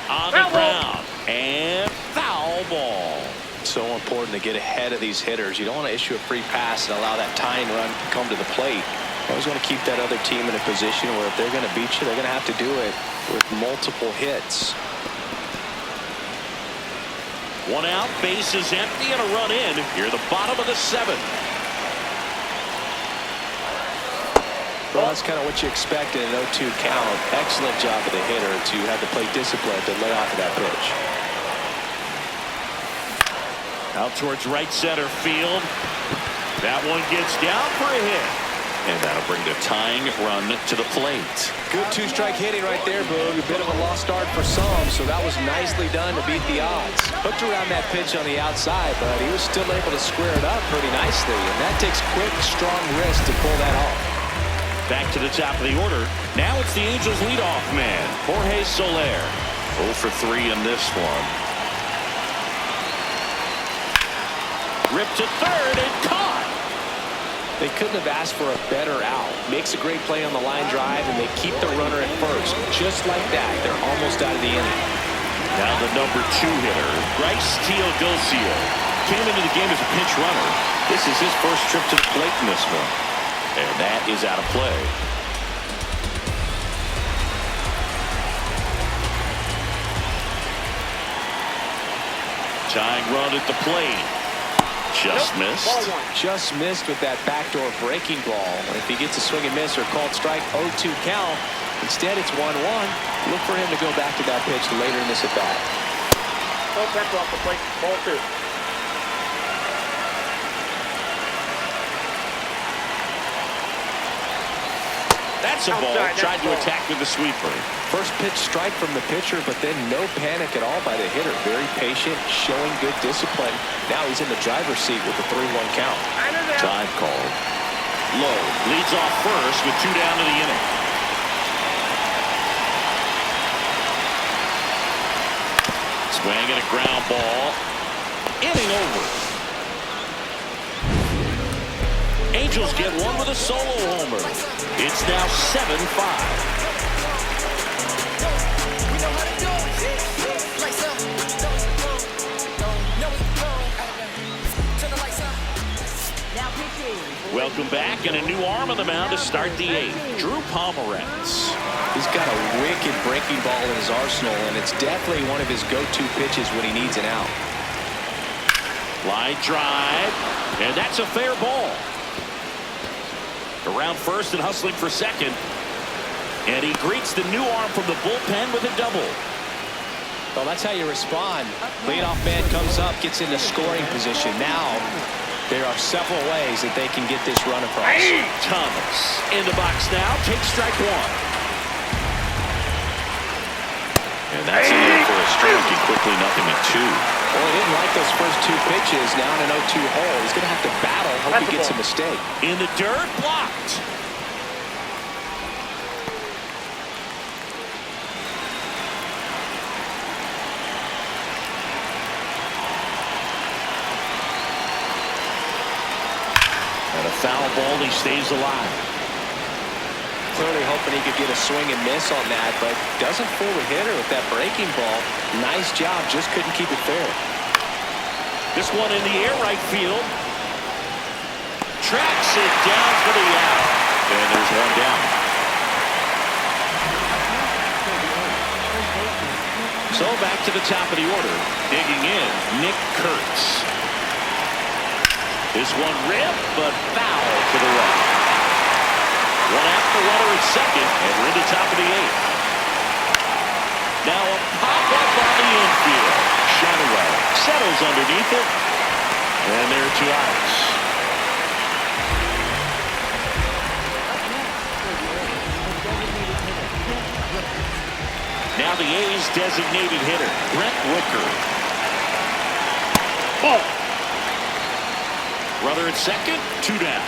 On the ground, and foul ball. So important to get ahead of these hitters. You don't want to issue a free pass and allow that tying run to come to the plate. You always want to keep that other team in a position where if they're going to beat you, they're going to have to do it with multiple hits. One out, base is empty, and a run in here, the bottom of the 7th. Well, that's kind of what you expect in an 0-2 count. Excellent job of the hitter to have the plate discipline to lay off of that pitch. Out towards right center field. That one gets down for a hit. And that'll bring the tying run to the plate. Good two-strike hitting right there, Boog. A bit of a lost start for some, so that was nicely done to beat the odds. Hooked around that pitch on the outside, but he was still able to square it up pretty nicely, and that takes quick, strong wrist to pull that off. Back to the top of the order. Now it's the Angels leadoff man, Jorge Soler. 0 for 3 in this one. Ripped to third and caught. They couldn't have asked for a better out. Makes a great play on the line drive, and they keep the runner at first. Just like that, they're almost out of the inning. Now the number 2 hitter, Bryce Teodosio. Came into the game as a pinch runner. This is his first trip to the plate in this one. And that is out of play. Tying run at the plate. Just missed. Just missed with that backdoor breaking ball. If he gets a swing and miss or called strike, 0-2 count. Instead, it's 1-1. Look for him to go back to that pitch later in this at bat. Back off the plate. Ball 2. That's a ball. Tried to attack with the sweeper. First pitch strike from the pitcher, but then no panic at all by the hitter. Very patient, showing good discipline. Now he's in the driver's seat with the 3-1 count. Time called. Lowe leads off first with 2 down to the inning. Swing and a ground ball. Inning over. Angels get one with a solo homer. It's now 7-5. Welcome back, and a new arm on the mound to start the 8th. Drew Pomeranz. He's got a wicked breaking ball in his arsenal, and it's definitely one of his go-to pitches when he needs an out. Line drive, and that's a fair ball. Around first and hustling for second. And he greets the new arm from the bullpen with a double. Well, that's how you respond. Leadoff man comes up, gets into scoring position. Now, there are several ways that they can get this run across. Thomas in the box now, takes strike 1. And that's enough for a strike, and quickly 0-2. Well, he didn't like those first 2 pitches. Now in an 0-2 hole, he's going to have to battle. Hope he gets a mistake. In the dirt, blocked. And a foul ball, he stays alive. Clearly hoping he could get a swing and miss on that, but doesn't fool the hitter with that breaking ball. Nice job, just couldn't keep it fair. This one in the air right field. Tracks it down for the out. And there's one down. So back to the top of the order. Digging in, Nick Kurtz. This one ripped, but foul to the right. One after runner at second, and we're in the top of the 8th. Now a pop-up on the infield. Shotaway settles underneath it, and there are 2 outs. Now the A's designated hitter, Brent Rooker. Ball. Runner at second, 2 down.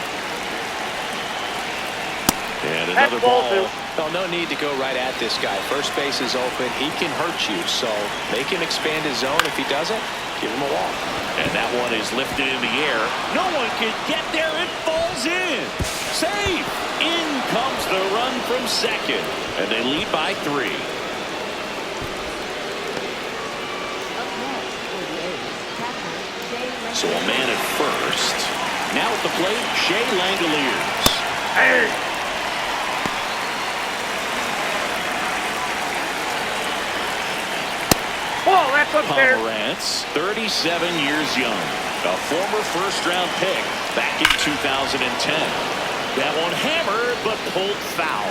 And another ball. Well, no need to go right at this guy. First base is open. He can hurt you, so make him expand his zone. If he doesn't, give him a walk. And that one is lifted in the air. No one can get there. It falls in. Safe. In comes the run from second. And they lead by 3. So a man at first. Now at the plate, Shea Langoliers. Hey! Ball, that's That's unfair. Pomerantz, 37 years young, a former first-round pick back in 2010. That one hammered, but pulled foul.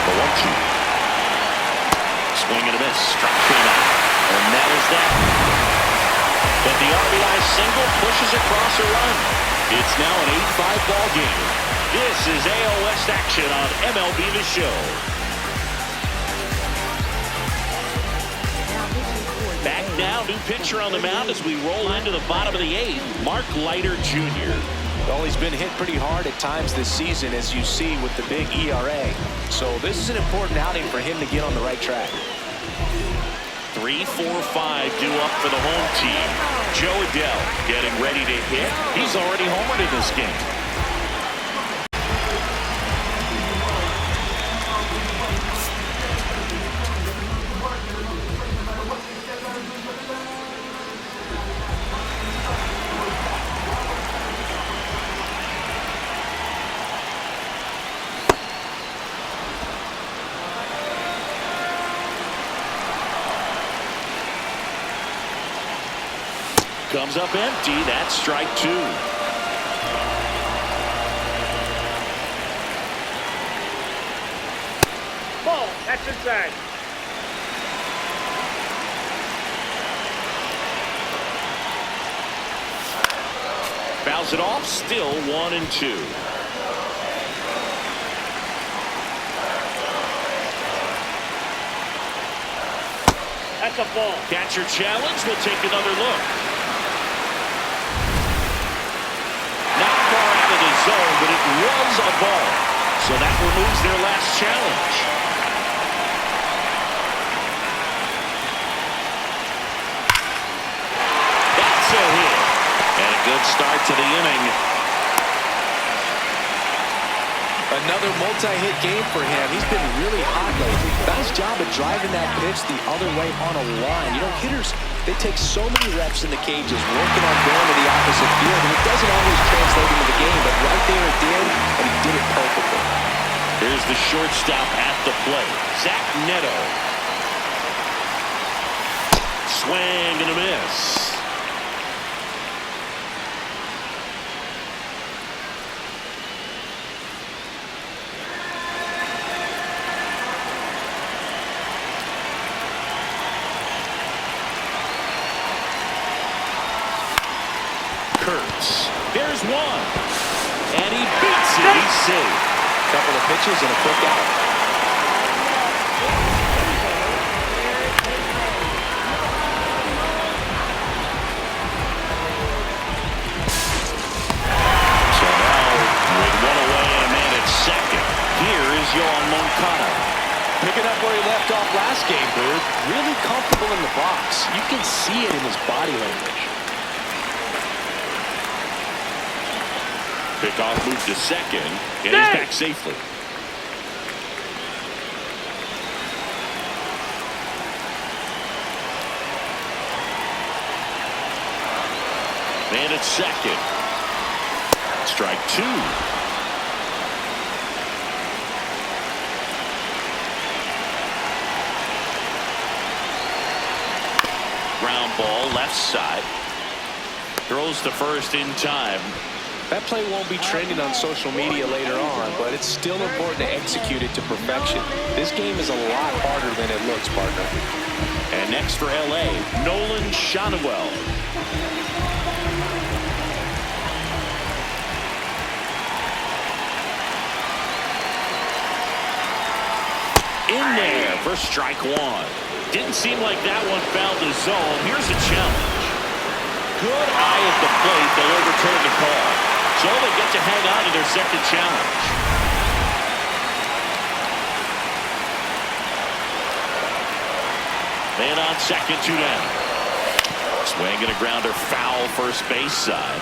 The 1-2. Swing and a miss. Struck him out. And that is that. But the RBI single pushes across a run. It's now an 8-5 ball game. This is AL West action on MLB The Show. Back now, new pitcher on the mound as we roll into the bottom of the 8th, Mark Leiter Jr. Well, he's been hit pretty hard at times this season, as you see with the big ERA. So this is an important outing for him to get on the right track. 3, 4, 5 due up for the home team. Joe Adele getting ready to hit. He's already homered in this game. Comes up empty. That's strike 2. Ball. That's inside. Fouls it off. Still 1-2. That's a ball. Catcher challenge. We'll take another look. Zone, but it was a ball, so that removes their last challenge. That's a hit, and a good start to the inning. Another multi-hit game for him. He's been really hot lately. Nice job of driving that pitch the other way on a line. You know, hitters, they take so many reps in the cages, working on going to the opposite field, and it doesn't always translate into the game, but right there it did, and he did it perfectly. Here's the shortstop at the plate, Zach Neto. Swing and a miss. Kurtz. There's one. And he beats it. He's safe. Couple of pitches and a quick out. So now, with one away and a man at second, here is Yohan Moncada. Picking up where he left off last game, Bird. Really comfortable in the box. You can see it in his body language. Pickoff moves to second, and he's back safely. Man at second. Strike 2. Ground ball left side. Throws to first in time. That play won't be trending on social media later on, but it's still important to execute it to perfection. This game is a lot harder than it looks, partner. And next for LA, Nolan Shotwell. In there for strike 1. Didn't seem like that one found the zone. Here's a challenge. Good eye at the plate. They'll overturn the call. So they get to hang on to their second challenge. Man on second, 2 down. Swing and a grounder foul first base side.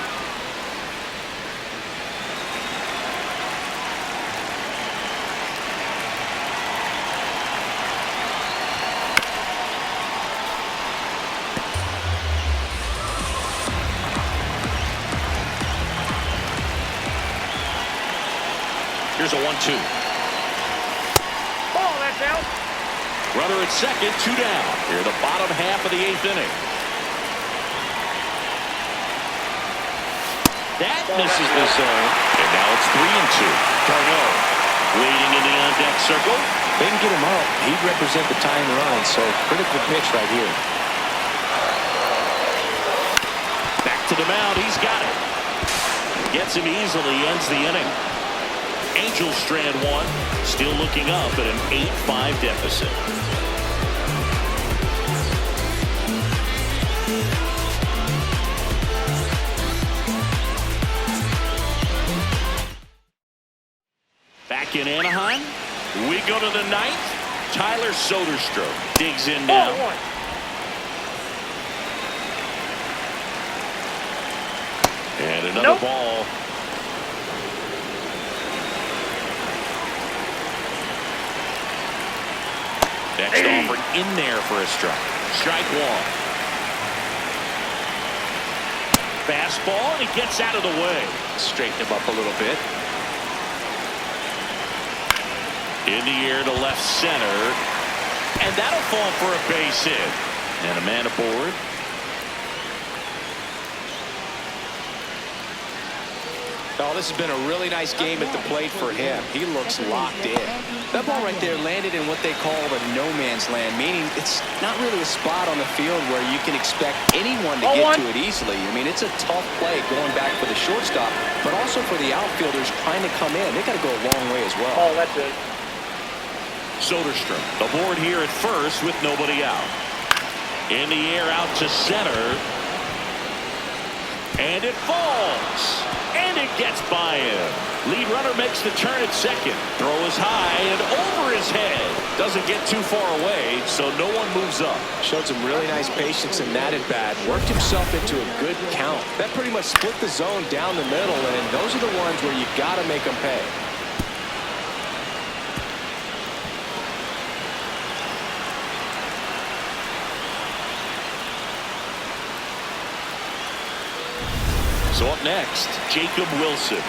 Here's a 1-2. Ball. That's out. Runner at second, 2 down. Here in the bottom half of the 8th inning. That misses the zone. And now it's 3-2. Carno waiting in the on-deck circle. They can get him up. He'd represent the tying run, so critical pitch right here. Back to the mound. He's got it. Gets him easily. Ends the inning. Angels strand 1. Still looking up at an 8-5 deficit. Back in Anaheim, we go to the 9th. Tyler Soderstrom digs in now. And another ball. Next offering in there for a strike. Strike 1. Fastball, and he gets out of the way. Straighten him up a little bit. In the air to left center. And that'll fall for a base hit. And a man aboard. Oh, this has been a really nice game at the plate for him. He looks locked in. That ball right there landed in what they call the no man's land, meaning it's not really a spot on the field where you can expect anyone to get to it easily. I mean, it's a tough play going back for the shortstop, but also for the outfielders trying to come in. They got to go a long way as well. Oh, that's it. Soderstrom aboard here at first with nobody out. In the air out to center. And it falls. And it gets by him. Lead runner makes the turn at second. Throw is high and over his head. Doesn't get too far away, so no one moves up. Showed some really nice patience in that at bat. Worked himself into a good count. That pretty much split the zone down the middle, and those are the ones where you got to make them pay. So up next, Jacob Wilson.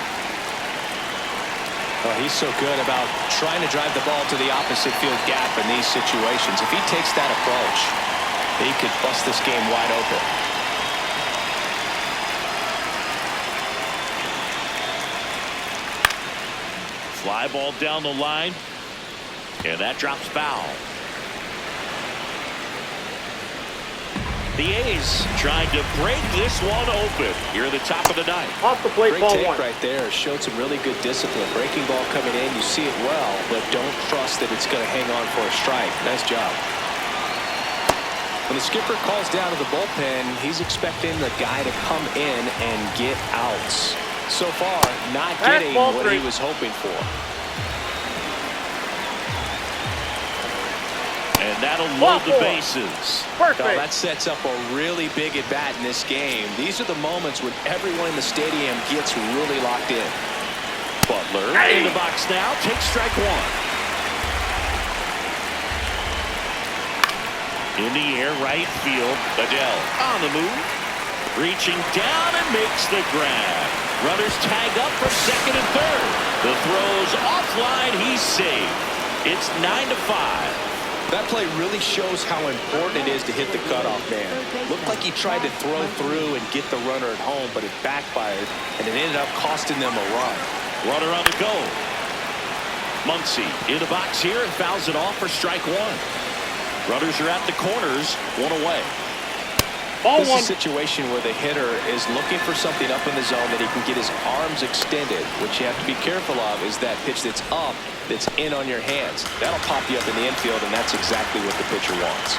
Well, he's so good about trying to drive the ball to the opposite field gap in these situations. If he takes that approach, he could bust this game wide open. Fly ball down the line, and that drops foul. The A's trying to break this one open here at the top of the 9th. Off the plate, Great ball take 1. right there. Showed some really good discipline. Breaking ball coming in, you see it well, but don't trust that it's going to hang on for a strike. Nice job. When the skipper calls down to the bullpen, he's expecting the guy to come in and get outs. So far, not getting what he was hoping for. And that'll load the bases. Perfect. Now that sets up a really big at bat in this game. These are the moments when everyone in the stadium gets really locked in. Butler in the box now. Takes strike 1. In the air, right field. Adele on the move. Reaching down and makes the grab. Runners tag up from second and third. The throw's offline. He's safe. It's 9-5. That play really shows how important it is to hit the cutoff man. Looked like he tried to throw through and get the runner at home, but it backfired, and it ended up costing them a run. Runner on the go. Muncy in the box here and fouls it off for strike 1. Runners are at the corners, 1 away. This is a situation where the hitter is looking for something up in the zone that he can get his arms extended. What you have to be careful of is that pitch that's up, that's in on your hands. That'll pop you up in the infield, and that's exactly what the pitcher wants.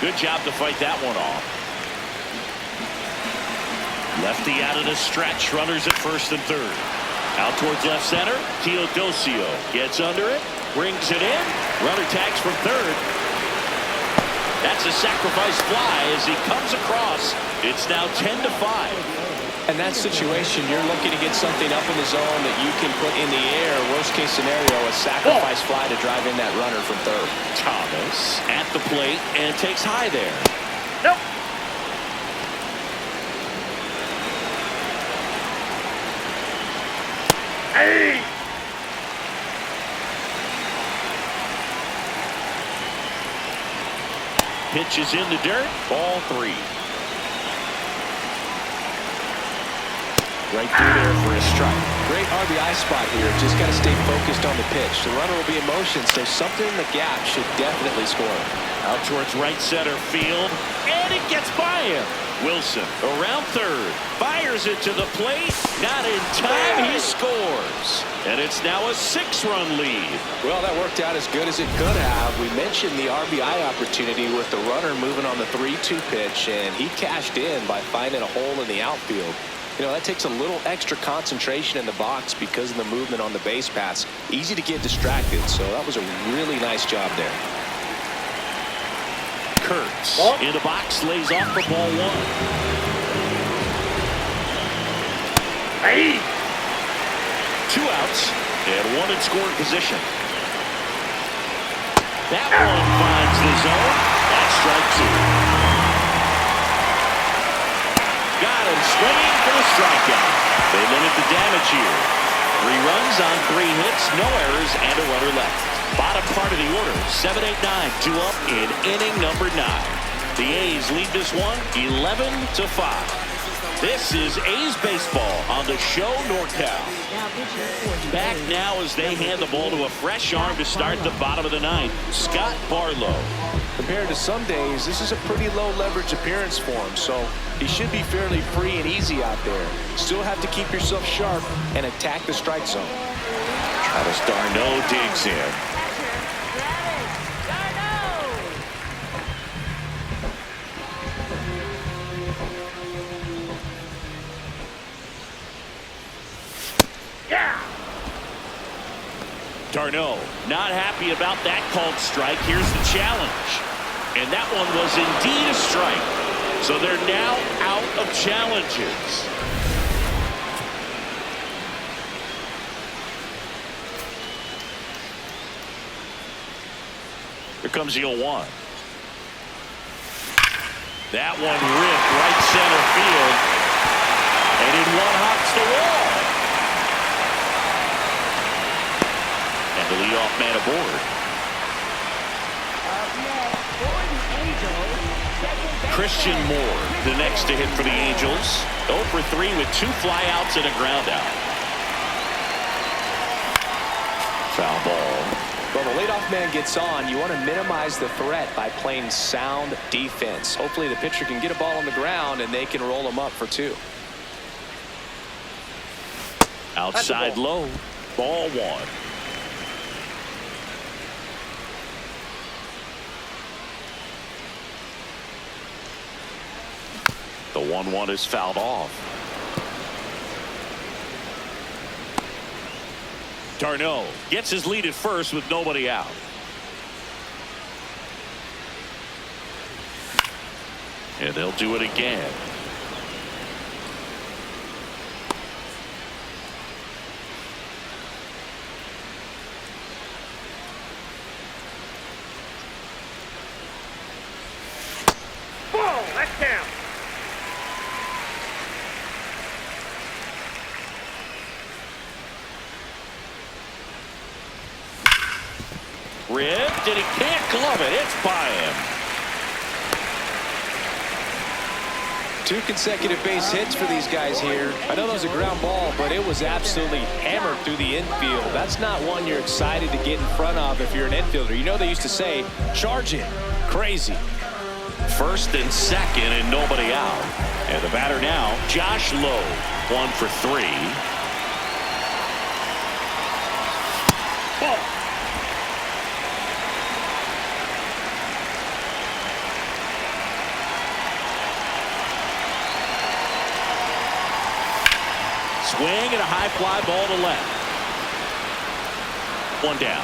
Good job to fight that one off. Lefty out of the stretch. Runners at first and third. Out towards left center. Teodosio gets under it. Brings it in. Runner tags from third. That's a sacrifice fly as he comes across. It's now 10-5. In that situation, you're looking to get something up in the zone that you can put in the air. Worst case scenario, a sacrifice fly to drive in that runner from third. Thomas at the plate and takes high there. Nope. Hey! Pitch is in the dirt. Ball 3. Right through there for a strike. Great RBI spot here. Just got to stay focused on the pitch. The runner will be in motion, so something in the gap should definitely score. Out towards right center field, and it gets by him. Wilson around third, fires it to the plate. Not in time. He scores, and it's now a 6-run lead. Well, that worked out as good as it could have. We mentioned the RBI opportunity with the runner moving on the 3-2 pitch, and he cashed in by finding a hole in the outfield. You know, that takes a little extra concentration in the box because of the movement on the base paths. Easy to get distracted, so that was a really nice job there. Kurtz in the box, lays off for ball 1. Hey! 2 outs and 1 in scoring position. That one finds the zone. That's strike 2. Got him swinging for the strikeout. They limit the damage here. 3 runs on 3 hits, no errors, and a runner left. Bottom part of the order, 7, 8, 9, 2 up in inning number 9. The A's lead this one 11-5. This is A's baseball on the show NorCal. Back now as they hand the ball to a fresh arm to start the bottom of the 9th, Scott Barlow. Compared to some days, this is a pretty low leverage appearance for him, so he should be fairly free and easy out there. Still have to keep yourself sharp and attack the strike zone. Travis d'Arnaud digs in. d'Arnaud not happy about that called strike. Here's the challenge. And that one was indeed a strike. So they're now out of challenges. Here comes the 0-1. That one ripped right center field. And in one hops the wall. And the leadoff man aboard. Christian Moore, the next to hit for the Angels. 0 for 3 with 2 flyouts and a ground out. Foul ball. Well, the leadoff man gets on. You want to minimize the threat by playing sound defense. Hopefully the pitcher can get a ball on the ground and they can roll him up for 2. Outside low. Ball 1. The 1-1 is fouled off. d'Arnaud gets his lead at first with nobody out. And they'll do it again. Ball, that's down. Ripped, and he can't glove it. It's by him. 2 consecutive base hits for these guys here. I know that was a ground ball, but it was absolutely hammered through the infield. That's not one you're excited to get in front of if you're an infielder. You know they used to say, charge it. Crazy. First and second and nobody out. And the batter now, Josh Lowe. 1 for 3. Ball. Swing and a high fly ball to left. 1 down.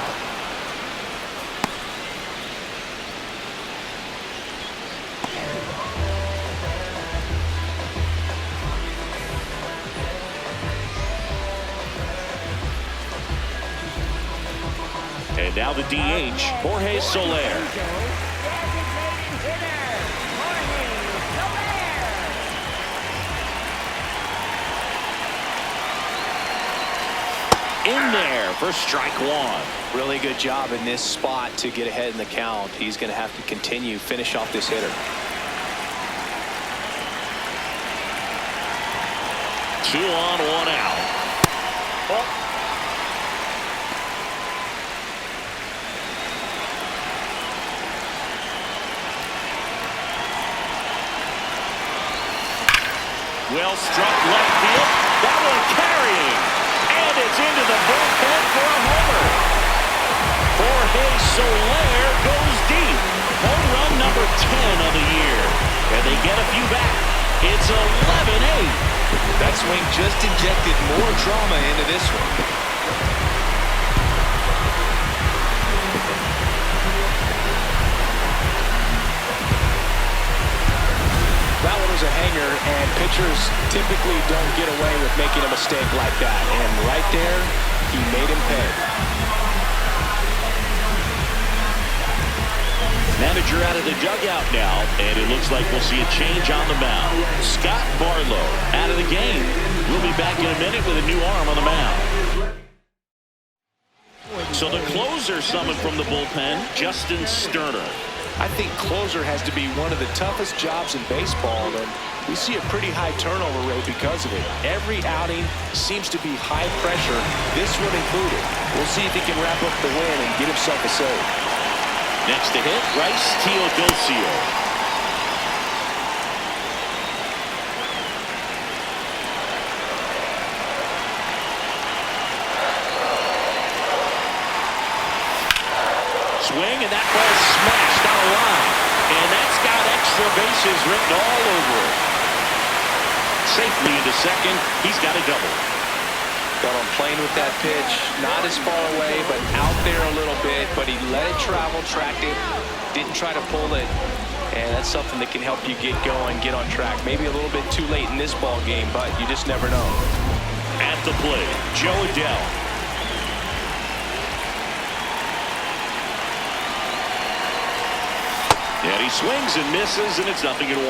And now the DH, Jorge Soler. in there for strike one. Really good job in this spot to get ahead in the count. He's going to have to continue, finish off this hitter. 2 on, 1 out. Well struck left field. That one carrying. And it's into the bullpen for a homer. Jorge Soler goes deep. Home run number 10 of the year. And they get a few back. It's 11-8. That swing just injected more drama into this one. That one was a hanger, and pitchers typically don't get away with making a mistake like that. And right there, he made him pay. Manager out of the dugout now, and it looks like we'll see a change on the mound. Scott Barlow out of the game. We'll be back in a minute with a new arm on the mound. So the closer summoned from the bullpen, Justin Sterner. I think closer has to be one of the toughest jobs in baseball, and we see a pretty high turnover rate because of it. Every outing seems to be high pressure, this one included. We'll see if he can wrap up the win and get himself a save. Next to hit, Rice Teodosio. Swing, and that ball smashed on a line. And that's got extra bases written all over it. Safely into second. He's got a double. Got on plane with that pitch, not as far away, but out there a little bit, but he let it travel, tracked it, didn't try to pull it, and that's something that can help you get going, get on track. Maybe a little bit too late in this ball game, but you just never know. At the plate, Joe Adele. And he swings and misses, and it's 0-1.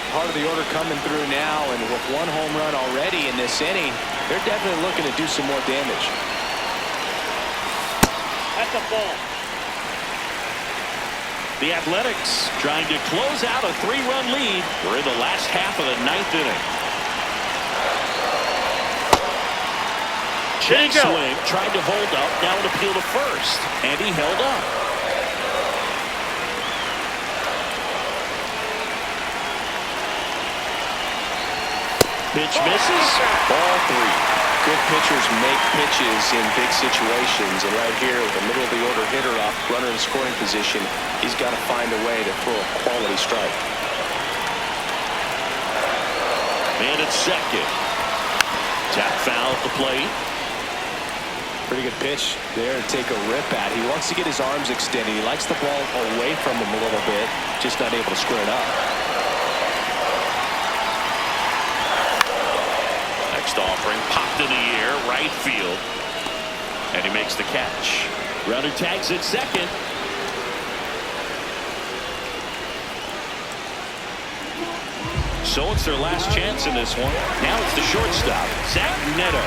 Part of the order coming through now, and with one home run already in this inning, they're definitely looking to do some more damage. That's a ball. The Athletics trying to close out a 3-run lead. We're in the last half of the 9th inning. Check swing, tried to hold up, now an appeal to first, and he held up. Pitch misses. Ball 3. Good pitchers make pitches in big situations, and right here with the middle of the order hitter off, runner in scoring position, he's got to find a way to throw a quality strike. And it's second. Tap foul at the plate. Pretty good pitch there to take a rip at. He wants to get his arms extended. He likes the ball away from him a little bit, just not able to square it up. Next offering popped in the air, right field, and he makes the catch. Runner tags at second. So it's their last chance in this one. Now it's the shortstop, Zach Neto.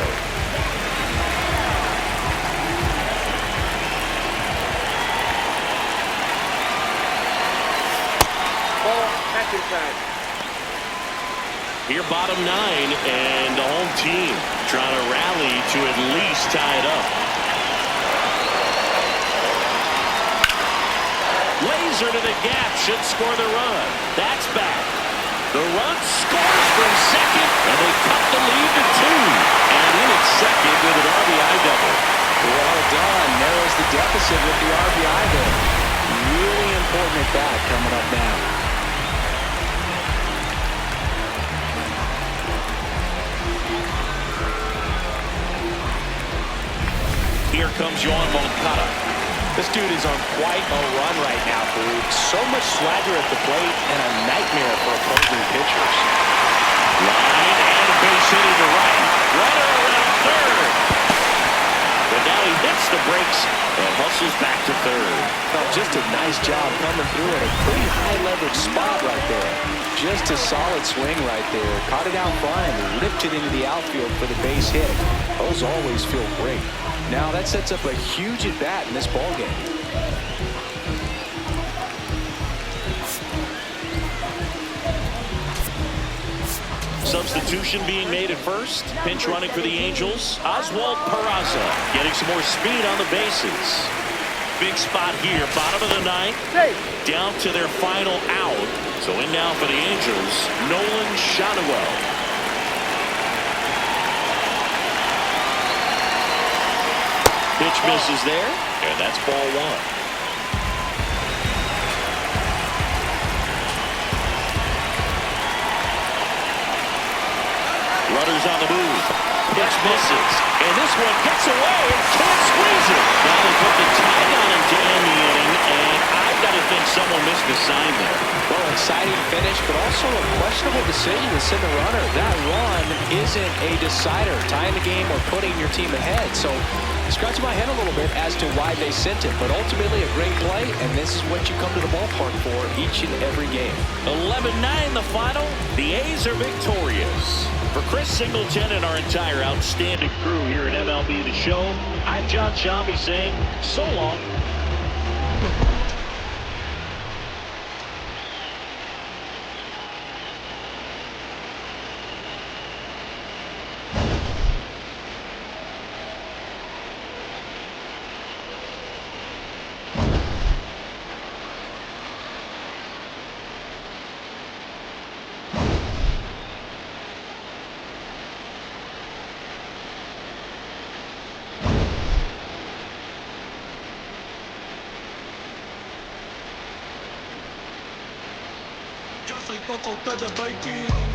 Ball, back inside. Here bottom 9, and the home team trying to rally to at least tie it up. Laser to the gap, should score the run. That's back. The run scores from second, and they cut the lead to 2. And in at second with an RBI double. Well done. Narrows the deficit with the RBI there. Really important at bat coming up now. Here comes Yohan Moncada. This dude is on quite a run right now, Farouk. So much swagger at the plate and a nightmare for opposing pitchers. Line and a base hit into right. Runner around third. But now he hits the brakes and hustles bounces back to third. Oh, just a nice job coming through at a pretty high leverage spot right there. Just a solid swing right there. Caught it out front and ripped it into the outfield for the base hit. Those always feel great. Now that sets up a huge at bat in this ball game. Substitution being made at first. Pinch running for the Angels. Oswald Peraza getting some more speed on the bases. Big spot here. Bottom of the ninth. Down to their final out. So in now for the Angels, Nolan Shotwell. Pitch misses there. And that's ball one. Runners on the move. Pitch misses. And this one gets away and can't squeeze it. Now they put the tag on him to end the inning, and I've got to think someone missed the sign there. Well, exciting finish, but also a questionable decision to send the runner. That run isn't a decider, tying the game or putting your team ahead. So scratching my head a little bit as to why they sent it, but ultimately a great play, and this is what you come to the ballpark for each and every game. 11-9 the final. The A's are victorious. For Chris Singleton and our entire outstanding crew here at MLB The Show, I'm John Shambi saying so long. Soy poco, ustedes baby.